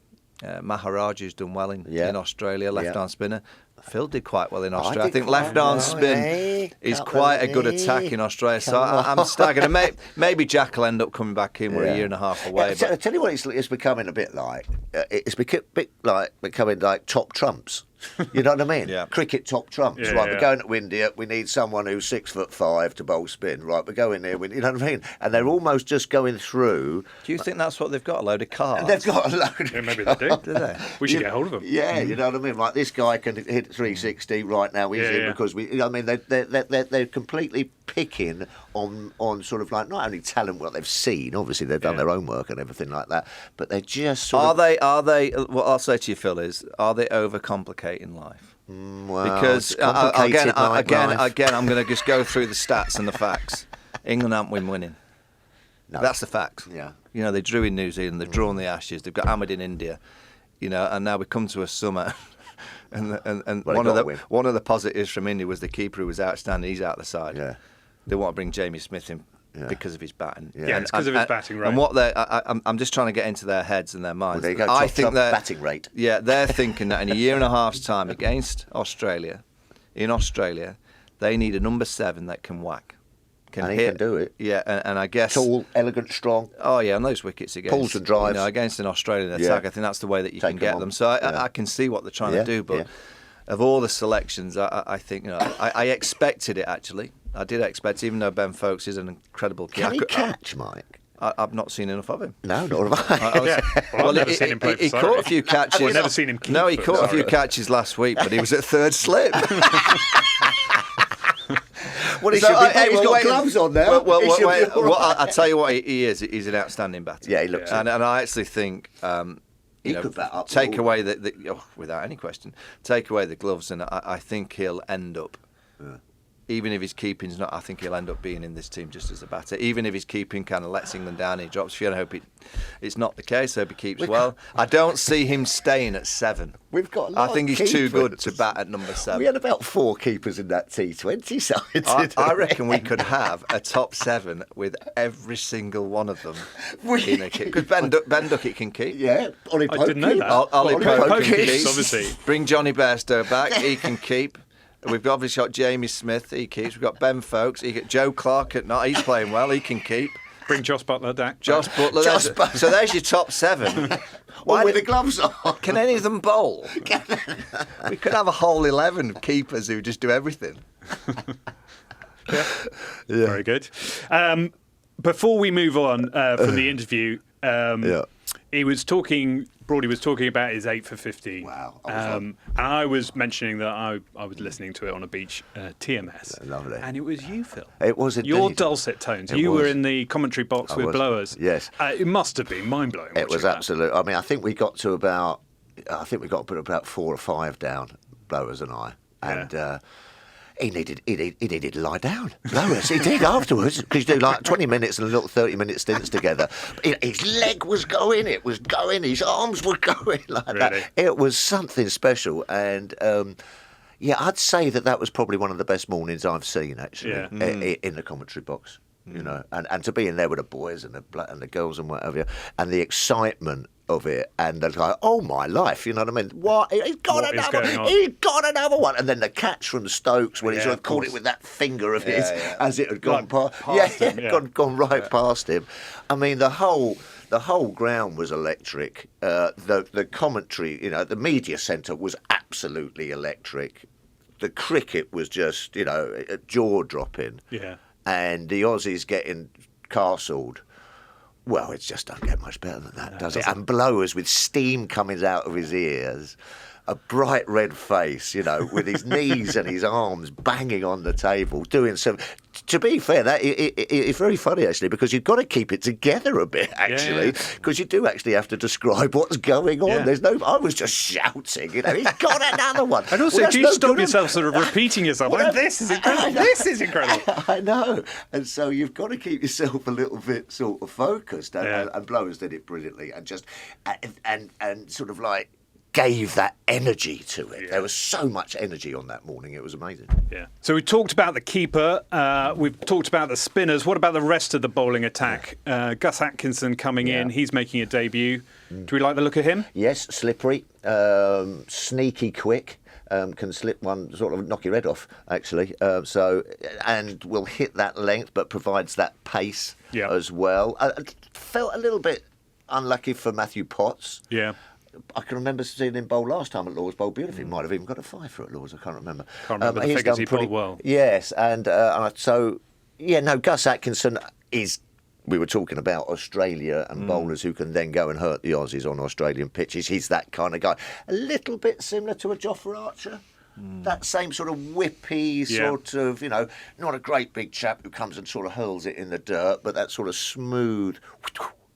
Speaker 3: Maharaj, who's done well in Australia, left-arm spinner. Phil did quite well in Australia. I think left-arm spin is quite a good attack in Australia. So I'm staggered. And maybe Jack will end up coming back in. We're a year and a half away.
Speaker 2: I tell you what, it's becoming a bit like. It's becoming like top trumps. You know what I mean?
Speaker 3: Yeah.
Speaker 2: Cricket top trumps.
Speaker 1: Yeah,
Speaker 2: Right,
Speaker 1: yeah.
Speaker 2: we're going to India. We need someone who's 6'5" to bowl spin. Right, we're going there. You know what I mean? And they're almost just going through.
Speaker 3: Do you think that's what they've got? A load of cards?
Speaker 2: They've got a load.
Speaker 1: Yeah, maybe they do.
Speaker 3: Do they?
Speaker 1: We should get hold of them.
Speaker 2: Yeah, you know what I mean. Like this guy can hit 360 right now. He's in because we. You know what I mean, they're completely picking on sort of like not only talent what they've seen. Obviously, they've done their own work and everything like that. But they're just sort of.
Speaker 3: Are they? What I'll say to you, Phil, is are they overcomplicating life?
Speaker 2: Well,
Speaker 3: Because
Speaker 2: it's complicated like life.
Speaker 3: again, I'm going to just go through the stats and the facts. England haven't been winning.
Speaker 2: No.
Speaker 3: That's the facts.
Speaker 2: Yeah.
Speaker 3: They drew in New Zealand, they've drawn the Ashes, they've got hammered in India, and now we come to a summer, and
Speaker 2: Well,
Speaker 3: one of the positives from India was the keeper who was outstanding. He's out the side.
Speaker 2: Yeah.
Speaker 3: They want to bring Jamie Smith in because of his batting.
Speaker 1: Yeah, it's because of his batting, right.
Speaker 3: And I'm just trying to get into their heads and their minds.
Speaker 2: Well, there you go.
Speaker 3: I
Speaker 2: Top
Speaker 3: think their
Speaker 2: batting rate.
Speaker 3: Yeah, they're thinking that in a year and a half's time against Australia, in Australia, they need a number 7 that can whack.
Speaker 2: And he can do it.
Speaker 3: Yeah, and I guess
Speaker 2: Tall, elegant, strong.
Speaker 3: Oh yeah, and those wickets against
Speaker 2: Pulls and drives.
Speaker 3: against an Australian attack.
Speaker 2: Yeah.
Speaker 3: I think that's the way that you
Speaker 2: Take
Speaker 3: can get
Speaker 2: them
Speaker 3: them.
Speaker 2: on.
Speaker 3: So
Speaker 2: Yeah.
Speaker 3: I can see what they're trying
Speaker 2: Yeah,
Speaker 3: to do, but
Speaker 2: yeah.
Speaker 3: of all the selections, I think I expected it actually. I did expect, even though Ben Folkes is an incredible kid.
Speaker 2: Can he catch, Mike?
Speaker 3: I've not seen enough of him.
Speaker 2: No, nor have I.
Speaker 1: Yeah. Well, I've never seen him play for
Speaker 3: he
Speaker 1: Surrey.
Speaker 3: caught a few catches.
Speaker 1: I've never seen him keep
Speaker 3: No, he
Speaker 1: for
Speaker 3: caught a few
Speaker 1: Surrey.
Speaker 3: catches last week, but he was at third slip.
Speaker 2: Well, he
Speaker 3: So,
Speaker 2: should be.
Speaker 3: hey,
Speaker 2: He's
Speaker 3: well,
Speaker 2: got
Speaker 3: wait,
Speaker 2: gloves on now.
Speaker 3: Well,
Speaker 2: He should be
Speaker 3: wait,
Speaker 2: all
Speaker 3: well,
Speaker 2: right.
Speaker 3: I'll tell you what he is. He's an outstanding batter.
Speaker 2: Yeah, he looks
Speaker 3: And I actually think
Speaker 2: He could bat up the
Speaker 3: take
Speaker 2: ball.
Speaker 3: away without any question, take away the gloves, and I think he'll end up. Even if his keeping's not, I think he'll end up being in this team just as a batter. Even if his keeping kind of lets England down, he drops a few. And I hope it's not the case. I hope he keeps well. I don't see him staying at 7.
Speaker 2: We've got a lot
Speaker 3: I think
Speaker 2: of
Speaker 3: he's too good
Speaker 2: keepers.
Speaker 3: to bat at number 7.
Speaker 2: We had about 4 keepers in that T20 side.
Speaker 3: I reckon we could have a top 7 with every single one of them in a keep. Because Ben Duckett can keep.
Speaker 2: Yeah, Ollie Pope.
Speaker 1: I didn't know that.
Speaker 3: Ollie Pope can
Speaker 1: keeps,
Speaker 3: keep.
Speaker 1: obviously.
Speaker 3: Bring Johnny Bairstow back. He can keep. We've obviously got Jamie Smith. He keeps. We've got Ben Folkes. He got Joe Clark at night. He's playing well. He can keep.
Speaker 1: Bring Josh Butler back.
Speaker 3: Josh Butler. So there's your top 7.
Speaker 2: Well, with the gloves on.
Speaker 3: Can any of them bowl? We could have a whole 11 of keepers who just do everything.
Speaker 1: Very good. Before we move on from the interview, he was talking. Brody was talking about his 8 for 15.
Speaker 2: Wow.
Speaker 1: And I was mentioning that I was listening to it on a beach, TMS.
Speaker 2: Lovely.
Speaker 1: And it was you, Phil.
Speaker 2: It was indeed.
Speaker 1: Your dulcet tones.
Speaker 2: It
Speaker 1: You were
Speaker 2: was.
Speaker 1: in the commentary box
Speaker 2: I
Speaker 1: with
Speaker 2: was.
Speaker 1: blowers.
Speaker 2: Yes.
Speaker 1: It must have been mind-blowing.
Speaker 2: It was
Speaker 1: watching that.
Speaker 2: absolute. I mean, I think we got to about 4 or 5 down, Blowers and I, and he needed to lie down. Blowers, he did afterwards, because you do like 20 minutes and a little 30-minute stints together. But his leg was going, it was going, his arms were going like
Speaker 1: Really?
Speaker 2: that. It was something special, and I'd say that was probably one of the best mornings I've seen actually in the commentary box. You know, and to be in there with the boys and the girls and whatever, and the excitement of it, and they're like, oh my life, you know what I mean? What? He's got
Speaker 1: What is
Speaker 2: another
Speaker 1: going on?
Speaker 2: He's got another one. And then the catch from Stokes when he
Speaker 1: Yeah,
Speaker 2: sort of
Speaker 1: of
Speaker 2: caught
Speaker 1: course.
Speaker 2: it with that finger of his as it had gone
Speaker 1: Like,
Speaker 2: past
Speaker 1: him, yeah.
Speaker 2: gone right past him. I mean, the whole ground was electric. The commentary, you know, the media centre was absolutely electric. The cricket was just, you know, jaw dropping.
Speaker 1: Yeah.
Speaker 2: And the Aussies getting castled Well, it just don't get much better than that, does it? And blowers with steam coming out of his ears, a bright red face, with his knees and his arms banging on the table, doing some. To be fair, it's very funny actually, because you've got to keep it together a bit actually, because you do actually have to describe what's going on.
Speaker 1: Yeah.
Speaker 2: There's no. I was just shouting, he's got another one.
Speaker 1: And also,
Speaker 2: Well,
Speaker 1: do you
Speaker 2: no
Speaker 1: stop
Speaker 2: good.
Speaker 1: yourself sort of repeating yourself? Like, this is incredible. This is incredible.
Speaker 2: I know, and so you've got to keep yourself a little bit sort of focused. And Blowers did it brilliantly, and just and sort of like gave that energy to it. There was so much energy on that morning. It was amazing.
Speaker 1: Yeah. So we talked about the keeper. We've talked about the spinners. What about the rest of the bowling attack? Gus Atkinson coming in. He's making a debut. Do we like the look of him?
Speaker 2: Yes, slippery, sneaky quick. Can slip one, sort of knock your head off, actually. And will hit that length, but provides that pace as well. I felt a little bit unlucky for Matthew Potts.
Speaker 1: Yeah.
Speaker 2: I can remember seeing him bowl last time at Lord's, bowl beautifully. He might have even got a 5 for at Lord's, I can't remember.
Speaker 1: Can't remember the figures. He bowled well.
Speaker 2: Yes, and Gus Atkinson is. We were talking about Australia and bowlers who can then go and hurt the Aussies on Australian pitches. He's that kind of guy. A little bit similar to a Jofra Archer. That same sort of whippy, sort of, not a great big chap who comes and sort of hurls it in the dirt, but that sort of smooth,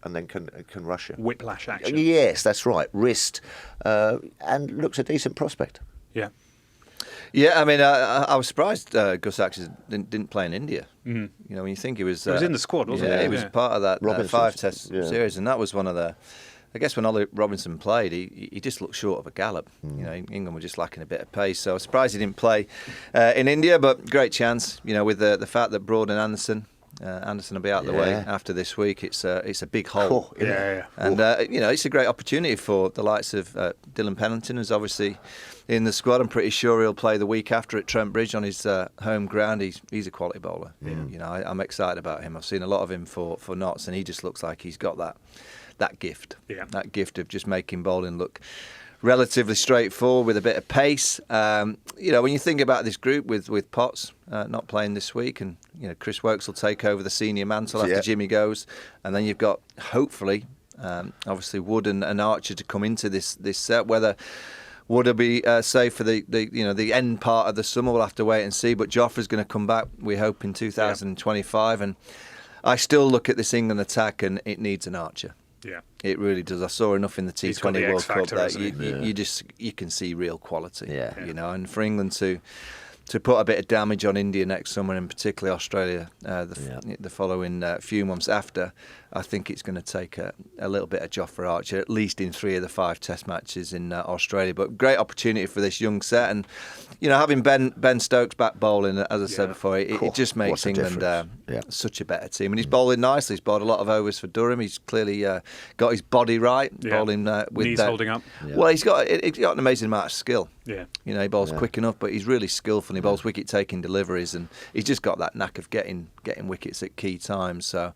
Speaker 2: and then can rush it.
Speaker 1: Whiplash action.
Speaker 2: Yes, that's right. Wrist, and looks a decent prospect.
Speaker 1: Yeah.
Speaker 3: Yeah, I mean, I was surprised Gus actually didn't play in India. When you think he was...
Speaker 1: He was in the squad, wasn't he?
Speaker 3: Yeah, he was part of that 5-test
Speaker 2: yeah.
Speaker 3: series, and that was one of the... I guess when Ollie Robinson played, he just looked short of a gallop. England were just lacking a bit of pace, so I was surprised he didn't play in India, but great chance, with the fact that Broad and Anderson will be out of the way after this week. It's a big hole. And it's a great opportunity for the likes of Dylan Pennington, who's obviously in the squad. I'm pretty sure he'll play the week after at Trent Bridge on his home ground. He's a quality bowler. I'm excited about him. I've seen a lot of him for Notts, and he just looks like he's got that gift. That gift of just making bowling look relatively straightforward with a bit of pace. When you think about this group with Potts not playing this week, and Chris Wokes will take over the senior mantle after Jimmy goes, and then you've got hopefully obviously Wood and Archer to come into this set. Whether Wood will be safe for the end part of the summer, we'll have to wait and see. But Jofra's going to come back, we hope, in 2025, and I still look at this England attack, and it needs an Archer.
Speaker 1: Yeah,
Speaker 3: it really does. I saw enough in the T20 World Cup that you can see real quality. And for England to put a bit of damage on India next summer, and particularly Australia the following few months after, I think it's going to take a little bit of Jofra Archer, at least in 3 of the 5 Test matches in Australia. But great opportunity for this young set, and having Ben Stokes back bowling, as I said before, it just makes England such a better team. And he's bowling nicely. He's bowled a lot of overs for Durham. He's clearly got his body right, bowling with
Speaker 1: knees holding up.
Speaker 3: Well, he's got an amazing amount of skill.
Speaker 1: Yeah,
Speaker 3: he bowls quick enough, but he's really skillful. He bowls wicket-taking deliveries, and he's just got that knack of getting wickets at key times. So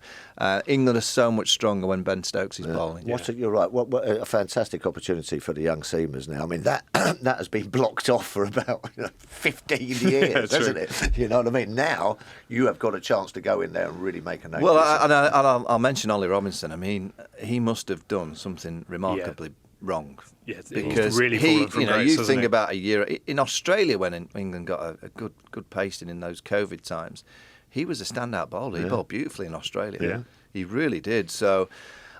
Speaker 3: England are so much stronger when Ben Stokes is bowling.
Speaker 2: You're right. What a fantastic opportunity for the young seamers now. I mean, that has been blocked off for about 15 years, hasn't it? You know what I mean? Now you have got a chance to go in there and really make a name.
Speaker 3: Well, I'll mention Ollie Robinson. I mean, he must have done something remarkably wrong.
Speaker 1: Yeah,
Speaker 3: because
Speaker 1: really
Speaker 3: you think about a year in Australia when England got a good pasting in those COVID times. He was a standout bowler. He bowled beautifully in Australia.
Speaker 1: Yeah.
Speaker 3: He really did. So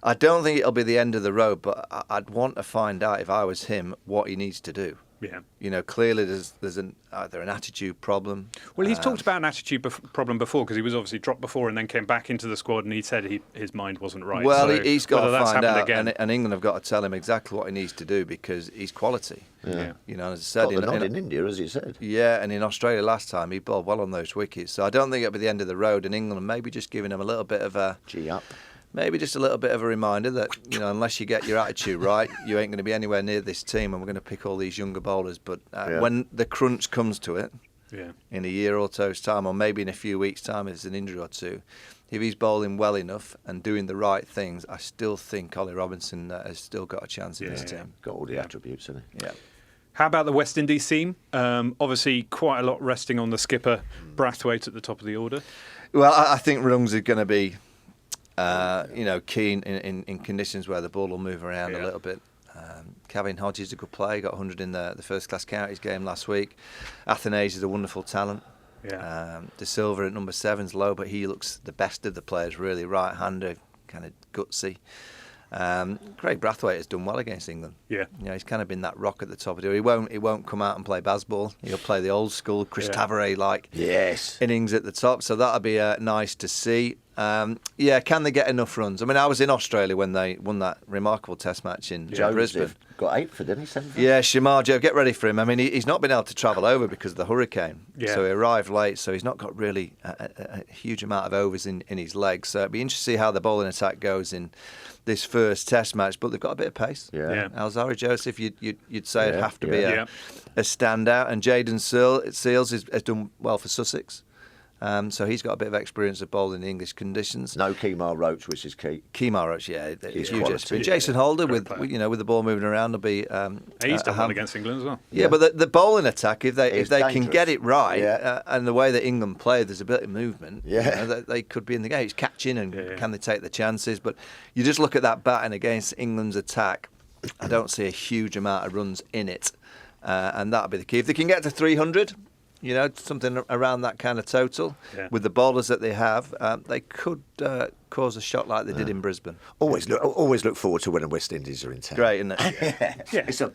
Speaker 3: I don't think it'll be the end of the road, but I'd want to find out, if I was him, what he needs to do. Yeah. Clearly there's either an attitude problem.
Speaker 1: Well, he's talked about an attitude problem before, because he was obviously dropped before and then came back into the squad, and he said his mind wasn't right.
Speaker 3: Well,
Speaker 1: so
Speaker 3: he's got to find out,
Speaker 1: again.
Speaker 3: and England have got to tell him exactly what he needs to do, because he's quality.
Speaker 1: Yeah.
Speaker 3: As I said,
Speaker 2: in India, as you said.
Speaker 3: Yeah, and in Australia last time he bowled well on those wickets. So I don't think it'll be the end of the road, and England maybe just giving him a little bit of a
Speaker 2: Gee up.
Speaker 3: Maybe just a little bit of a reminder that, unless you get your attitude right, you ain't going to be anywhere near this team, and we're going to pick all these younger bowlers. But when the crunch comes to it, in a year or so's time, or maybe in a few weeks' time, if there's an injury or two, if he's bowling well enough and doing the right things, I still think Ollie Robinson has still got a chance in this team.
Speaker 2: Got all the attributes, hasn't he?
Speaker 3: Yeah.
Speaker 1: How about the West Indies team? Obviously, quite a lot resting on the skipper, Brathwaite at the top of the order.
Speaker 3: Well, I think Rungs is going to be keen in conditions where the ball will move around a little bit. Kevin Hodges is a good player. He got 100 in the first-class counties game last week. Athanase is a wonderful talent.
Speaker 1: Yeah.
Speaker 3: De Silva at number 7's low, but he looks the best of the players, really. Right-hander, kind of gutsy. Craig Brathwaite has done well against England.
Speaker 1: Yeah.
Speaker 3: He's kind of been that rock at the top of it. He won't come out and play baseball. He'll play the old school Chris Tavares-like innings at the top. So that'll be nice to see. Can they get enough runs? I mean, I was in Australia when they won that remarkable Test match in Brisbane.
Speaker 2: Got 8 for, didn't he? 7 for?
Speaker 3: Yeah, Shamar Joe, get ready for him. I mean, he's not been able to travel over because of the hurricane.
Speaker 1: Yeah.
Speaker 3: So he arrived late, so he's not got really a huge amount of overs in his legs. So it'd be interesting to see how the bowling attack goes in this first Test match. But they've got a bit of pace.
Speaker 2: Yeah.
Speaker 3: Alzari Joseph, you'd say it'd have to be a standout. And Jayden Seales has done well for Sussex. So he's got a bit of experience of bowling in English conditions.
Speaker 2: No Kemar Roach, which is key.
Speaker 3: Kemar Roach, it's huge
Speaker 2: quality.
Speaker 3: experience. Jason Holder, with the ball moving around, will be.
Speaker 1: He's done well against England as well.
Speaker 3: Yeah, but the bowling attack, if they
Speaker 2: dangerous.
Speaker 3: can get it right, and the way that England play, there's a bit of movement. They could be in the game. It's catching, and can they take the chances? But you just look at that batting against England's attack. I don't see a huge amount of runs in it, and that'll be the key. If they can get to 300. Something around that kind of total. With the bowlers that they have, they could cause a shot like they did in Brisbane.
Speaker 2: Always look forward to when the West Indies are in town.
Speaker 3: Great, isn't it?
Speaker 2: It's a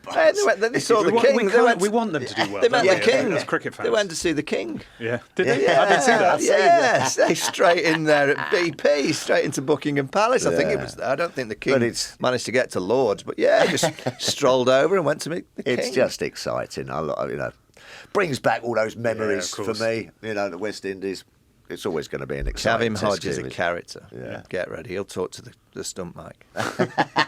Speaker 3: they saw the king.
Speaker 1: We want them to do well.
Speaker 3: They met the king.
Speaker 1: As cricket fans.
Speaker 3: They went to see the king.
Speaker 1: Yeah. Did they? I didn't see that.
Speaker 3: Yes, they straight in there at BP, straight into Buckingham Palace. I think it was. I don't think the king managed to get to Lords, but just strolled over and went to meet the king.
Speaker 2: It's just exciting. Brings back all those memories for me. The West Indies. It's always going to be an exciting
Speaker 3: Kevin
Speaker 2: Test
Speaker 3: Hodges is a
Speaker 2: series.
Speaker 3: character.
Speaker 2: Yeah.
Speaker 3: Get ready. He'll talk to the stump mic.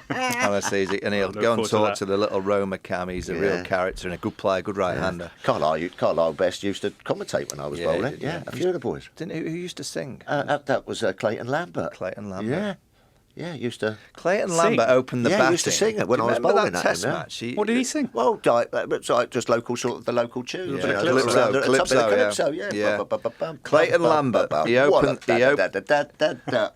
Speaker 3: Honestly, and he'll go and talk to the little Roma Cam. He's a real character and a good player, good right-hander.
Speaker 2: Carlisle Best used to commentate when I was bowling. A few of the boys.
Speaker 3: Who used to sing?
Speaker 2: That was Clayton Lambert.
Speaker 3: Clayton Lambert.
Speaker 2: Yeah, used to.
Speaker 3: Clayton Lambert opened the batting.
Speaker 2: Yeah, used to sing it when I was bowling
Speaker 3: that
Speaker 2: at
Speaker 3: Test
Speaker 2: him.
Speaker 3: match?
Speaker 1: What did he sing?
Speaker 2: Well, just local tunes.
Speaker 3: Calypso, yeah. Clayton Lambert. He opened.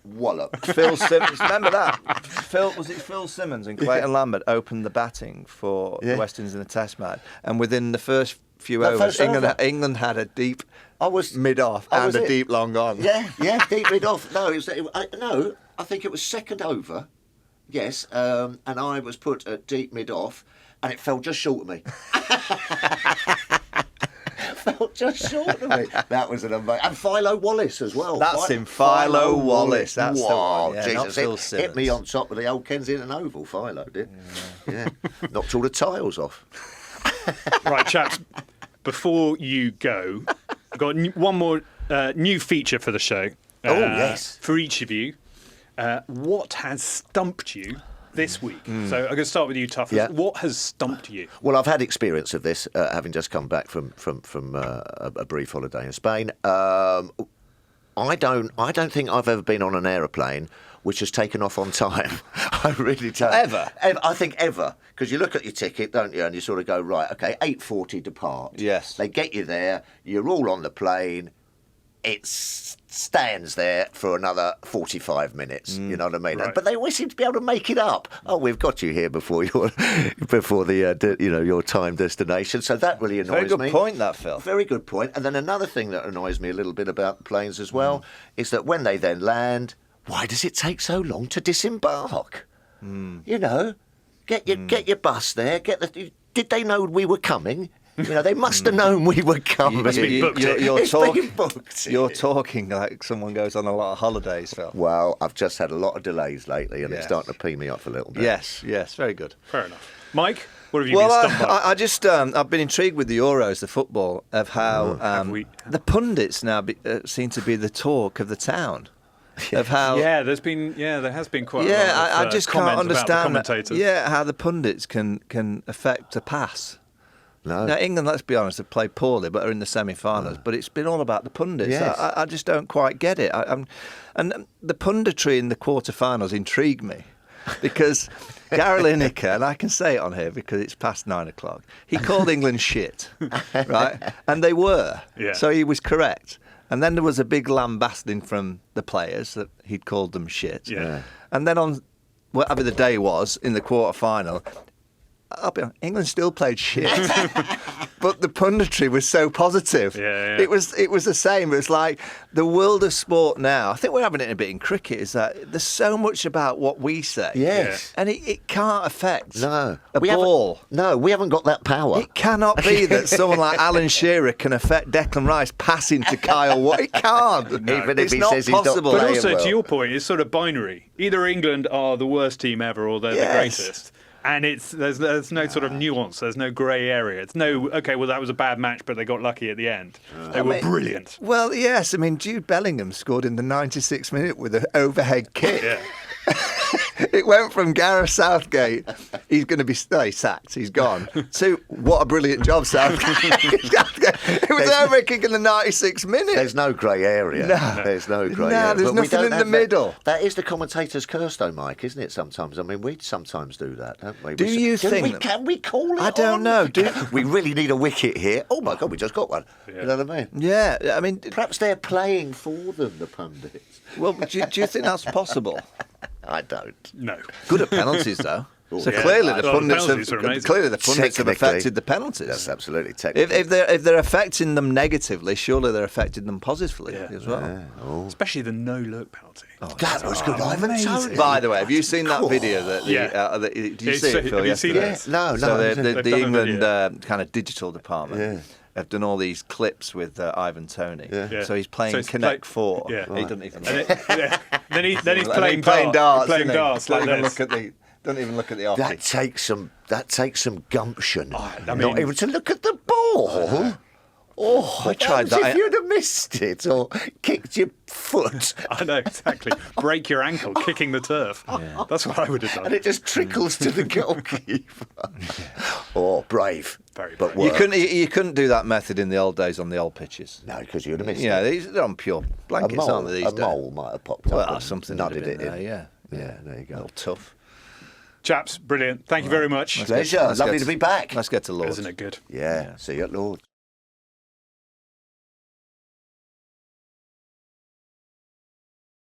Speaker 2: Wallop.
Speaker 3: Phil Simmons. Remember that? Phil Simmons and Clayton Lambert opened the batting for the West Indies in the Test match, and within the first few overs, England had a deep mid-off and a deep long on.
Speaker 2: Yeah, deep mid-off. No, I think it was second over, yes, and I was put at deep mid-off, and it fell just short of me. Fell just short of me. That was an amazing... And Philo Wallace as well.
Speaker 3: That's him, Philo Wallace. That's the one. Yeah,
Speaker 2: Jesus, hit me on top of the old Kensington Oval, Philo did. Yeah. Knocked all the tiles off.
Speaker 1: Right, chaps, before you go, I've got one more new feature for the show.
Speaker 2: Yes.
Speaker 1: For each of you. What has stumped you this week? So I'm going to start with you, Tuffers.
Speaker 2: Yeah.
Speaker 1: What has stumped you?
Speaker 2: Well, I've had experience of this, having just come back from a brief holiday in Spain. I don't think I've ever been on an aeroplane which has taken off on time. I really don't.
Speaker 3: Ever?
Speaker 2: I think ever. Because you look at your ticket, don't you, and you sort of go, right, okay, 8:40 depart.
Speaker 3: Yes.
Speaker 2: They get you there, you're all on the plane, it stands there for another 45 minutes, you know what I mean?
Speaker 1: Right.
Speaker 2: But they always seem to be able to make it up. Oh, we've got you here before your your time destination. So that really annoys me.
Speaker 3: Very good point, that, Phil.
Speaker 2: Very good point. And then another thing that annoys me a little bit about planes as well is that when they then land, why does it take so long to disembark? Get your bus there. Did they know we were coming? They must have known we were coming.
Speaker 3: You're talking like someone goes on a lot of holidays, Phil.
Speaker 2: Well, I've just had a lot of delays lately, and it's starting to pee me off a little bit.
Speaker 3: Yes, very good.
Speaker 1: Fair enough. Mike, what have you been stumped by?
Speaker 3: I've been intrigued with the Euros, the football, of how the pundits now seem to be the talk of the town. Of how
Speaker 1: there has been quite a lot of
Speaker 3: I just can't understand how the pundits can affect a pass.
Speaker 2: No.
Speaker 3: Now, England, let's be honest, have played poorly, but are in the semi-finals. But it's been all about the pundits.
Speaker 2: Yes.
Speaker 3: I just don't quite get it. And the punditry in the quarter-finals intrigued me because Gary Lineker, and I can say it on here because it's past 9 o'clock, he called England shit, right? And they were.
Speaker 1: Yeah.
Speaker 3: So he was correct. And then there was a big lambasting from the players that he'd called them shit.
Speaker 1: Yeah.
Speaker 3: And then on whatever the day was in the quarter-final, I'll be honest, England still played shit. But the punditry was so positive.
Speaker 1: Yeah.
Speaker 3: It was the same. It was like the world of sport now. I think we're having it a bit in cricket. Is that there's so much about what we say.
Speaker 2: Yes.
Speaker 3: And it can't affect
Speaker 2: No.
Speaker 3: a
Speaker 2: We
Speaker 3: ball.
Speaker 2: we haven't got that power.
Speaker 3: It cannot be that someone like Alan Shearer can affect Declan Rice passing to Kyle Watt. It can't.
Speaker 2: Even if
Speaker 3: it's
Speaker 2: he
Speaker 3: not
Speaker 2: says he's not
Speaker 3: possible.
Speaker 1: But
Speaker 2: playing
Speaker 1: also,
Speaker 2: well.
Speaker 1: to your point, it's sort of binary. Either England are the worst team ever, or they're the
Speaker 3: Yes.
Speaker 1: greatest. And there's no sort of nuance. There's no grey area. It's no, okay, well, that was a bad match, but they got lucky at the end. They were brilliant.
Speaker 3: Well, yes. I mean, Jude Bellingham scored in the 96th minute with an overhead kick.
Speaker 1: Yeah.
Speaker 3: It went from Gareth Southgate, he's going to be he's sacked, he's gone, to what a brilliant job, Southgate. It was overhead kick in the 96th minute.
Speaker 2: There's no grey area.
Speaker 3: No.
Speaker 2: There's no grey
Speaker 3: No,
Speaker 2: area.
Speaker 3: there's
Speaker 2: But we
Speaker 3: nothing
Speaker 2: don't
Speaker 3: in the
Speaker 2: have that.
Speaker 3: middle.
Speaker 2: That is the commentator's curse, though, Mike, isn't it? Sometimes. I mean, we sometimes do that, don't we?
Speaker 3: Do you think that-
Speaker 2: Can we call it?
Speaker 3: I don't
Speaker 2: on?
Speaker 3: know.
Speaker 2: We really need a wicket here. Oh my God, we just got one. You know what I mean?
Speaker 3: Yeah, I mean,
Speaker 2: Perhaps they're playing for them, the pundits.
Speaker 3: well, do you think that's possible?
Speaker 2: I don't.
Speaker 1: No.
Speaker 3: Good at penalties, though. So
Speaker 1: Yeah.
Speaker 3: clearly the
Speaker 1: Well, the
Speaker 3: pundits
Speaker 1: penalties are amazing.
Speaker 3: have
Speaker 2: Technically,
Speaker 3: affected the penalties.
Speaker 2: That's absolutely technical.
Speaker 3: If they're affecting them negatively, surely they're affecting them positively as well.
Speaker 1: Especially the no-look penalty.
Speaker 2: That was good, Ivan Toney.
Speaker 3: By the way, have you seen that video? Did you
Speaker 1: It's-
Speaker 3: see it, Phil?
Speaker 1: have you seen
Speaker 3: yesterday?
Speaker 1: it?
Speaker 2: No,
Speaker 3: So
Speaker 2: no.
Speaker 3: the
Speaker 1: They've done a
Speaker 3: England kind of digital department have done all these clips with Ivan Toney.
Speaker 1: Yeah.
Speaker 3: So he's playing
Speaker 1: So it's
Speaker 3: Connect
Speaker 1: play-
Speaker 3: 4.
Speaker 1: Yeah.
Speaker 3: He doesn't even
Speaker 1: And
Speaker 3: look.
Speaker 1: then he's
Speaker 3: And
Speaker 1: playing
Speaker 3: darts.
Speaker 1: darts. Playing
Speaker 3: isn't he?
Speaker 1: darts like
Speaker 3: Don't even
Speaker 1: this.
Speaker 3: look at the. Don't even look at the offie.
Speaker 2: That takes some gumption.
Speaker 1: I
Speaker 2: Not
Speaker 1: mean-
Speaker 2: even to look at the ball.
Speaker 3: I tried
Speaker 2: that.
Speaker 3: that.
Speaker 2: If you'd have missed it or kicked your foot
Speaker 1: I know, exactly. Break your ankle kicking the turf. That's what I would have
Speaker 2: and
Speaker 1: done.
Speaker 2: it just trickles to the goalkeeper. Oh, brave.
Speaker 1: Very
Speaker 2: but
Speaker 1: brave.
Speaker 2: worked.
Speaker 3: You couldn't do that method in the old days on the old pitches.
Speaker 2: No, because you'd have missed
Speaker 3: Yeah,
Speaker 2: it.
Speaker 3: they're on pure
Speaker 2: A
Speaker 3: blankets,
Speaker 2: mole,
Speaker 3: aren't they, these
Speaker 2: a
Speaker 3: days?
Speaker 2: mole might have popped up
Speaker 3: Well,
Speaker 2: and
Speaker 3: something
Speaker 2: nodded
Speaker 3: would have
Speaker 2: it
Speaker 3: been
Speaker 2: in.
Speaker 3: there, yeah.
Speaker 2: There you
Speaker 3: A
Speaker 2: go.
Speaker 3: little tough.
Speaker 1: Chaps, brilliant. Thank you very much.
Speaker 2: Pleasure.
Speaker 3: Let's
Speaker 2: Lovely
Speaker 3: get
Speaker 2: to be back.
Speaker 3: Let's get to Lords.
Speaker 1: Isn't it good?
Speaker 2: Yeah. See you at Lord's.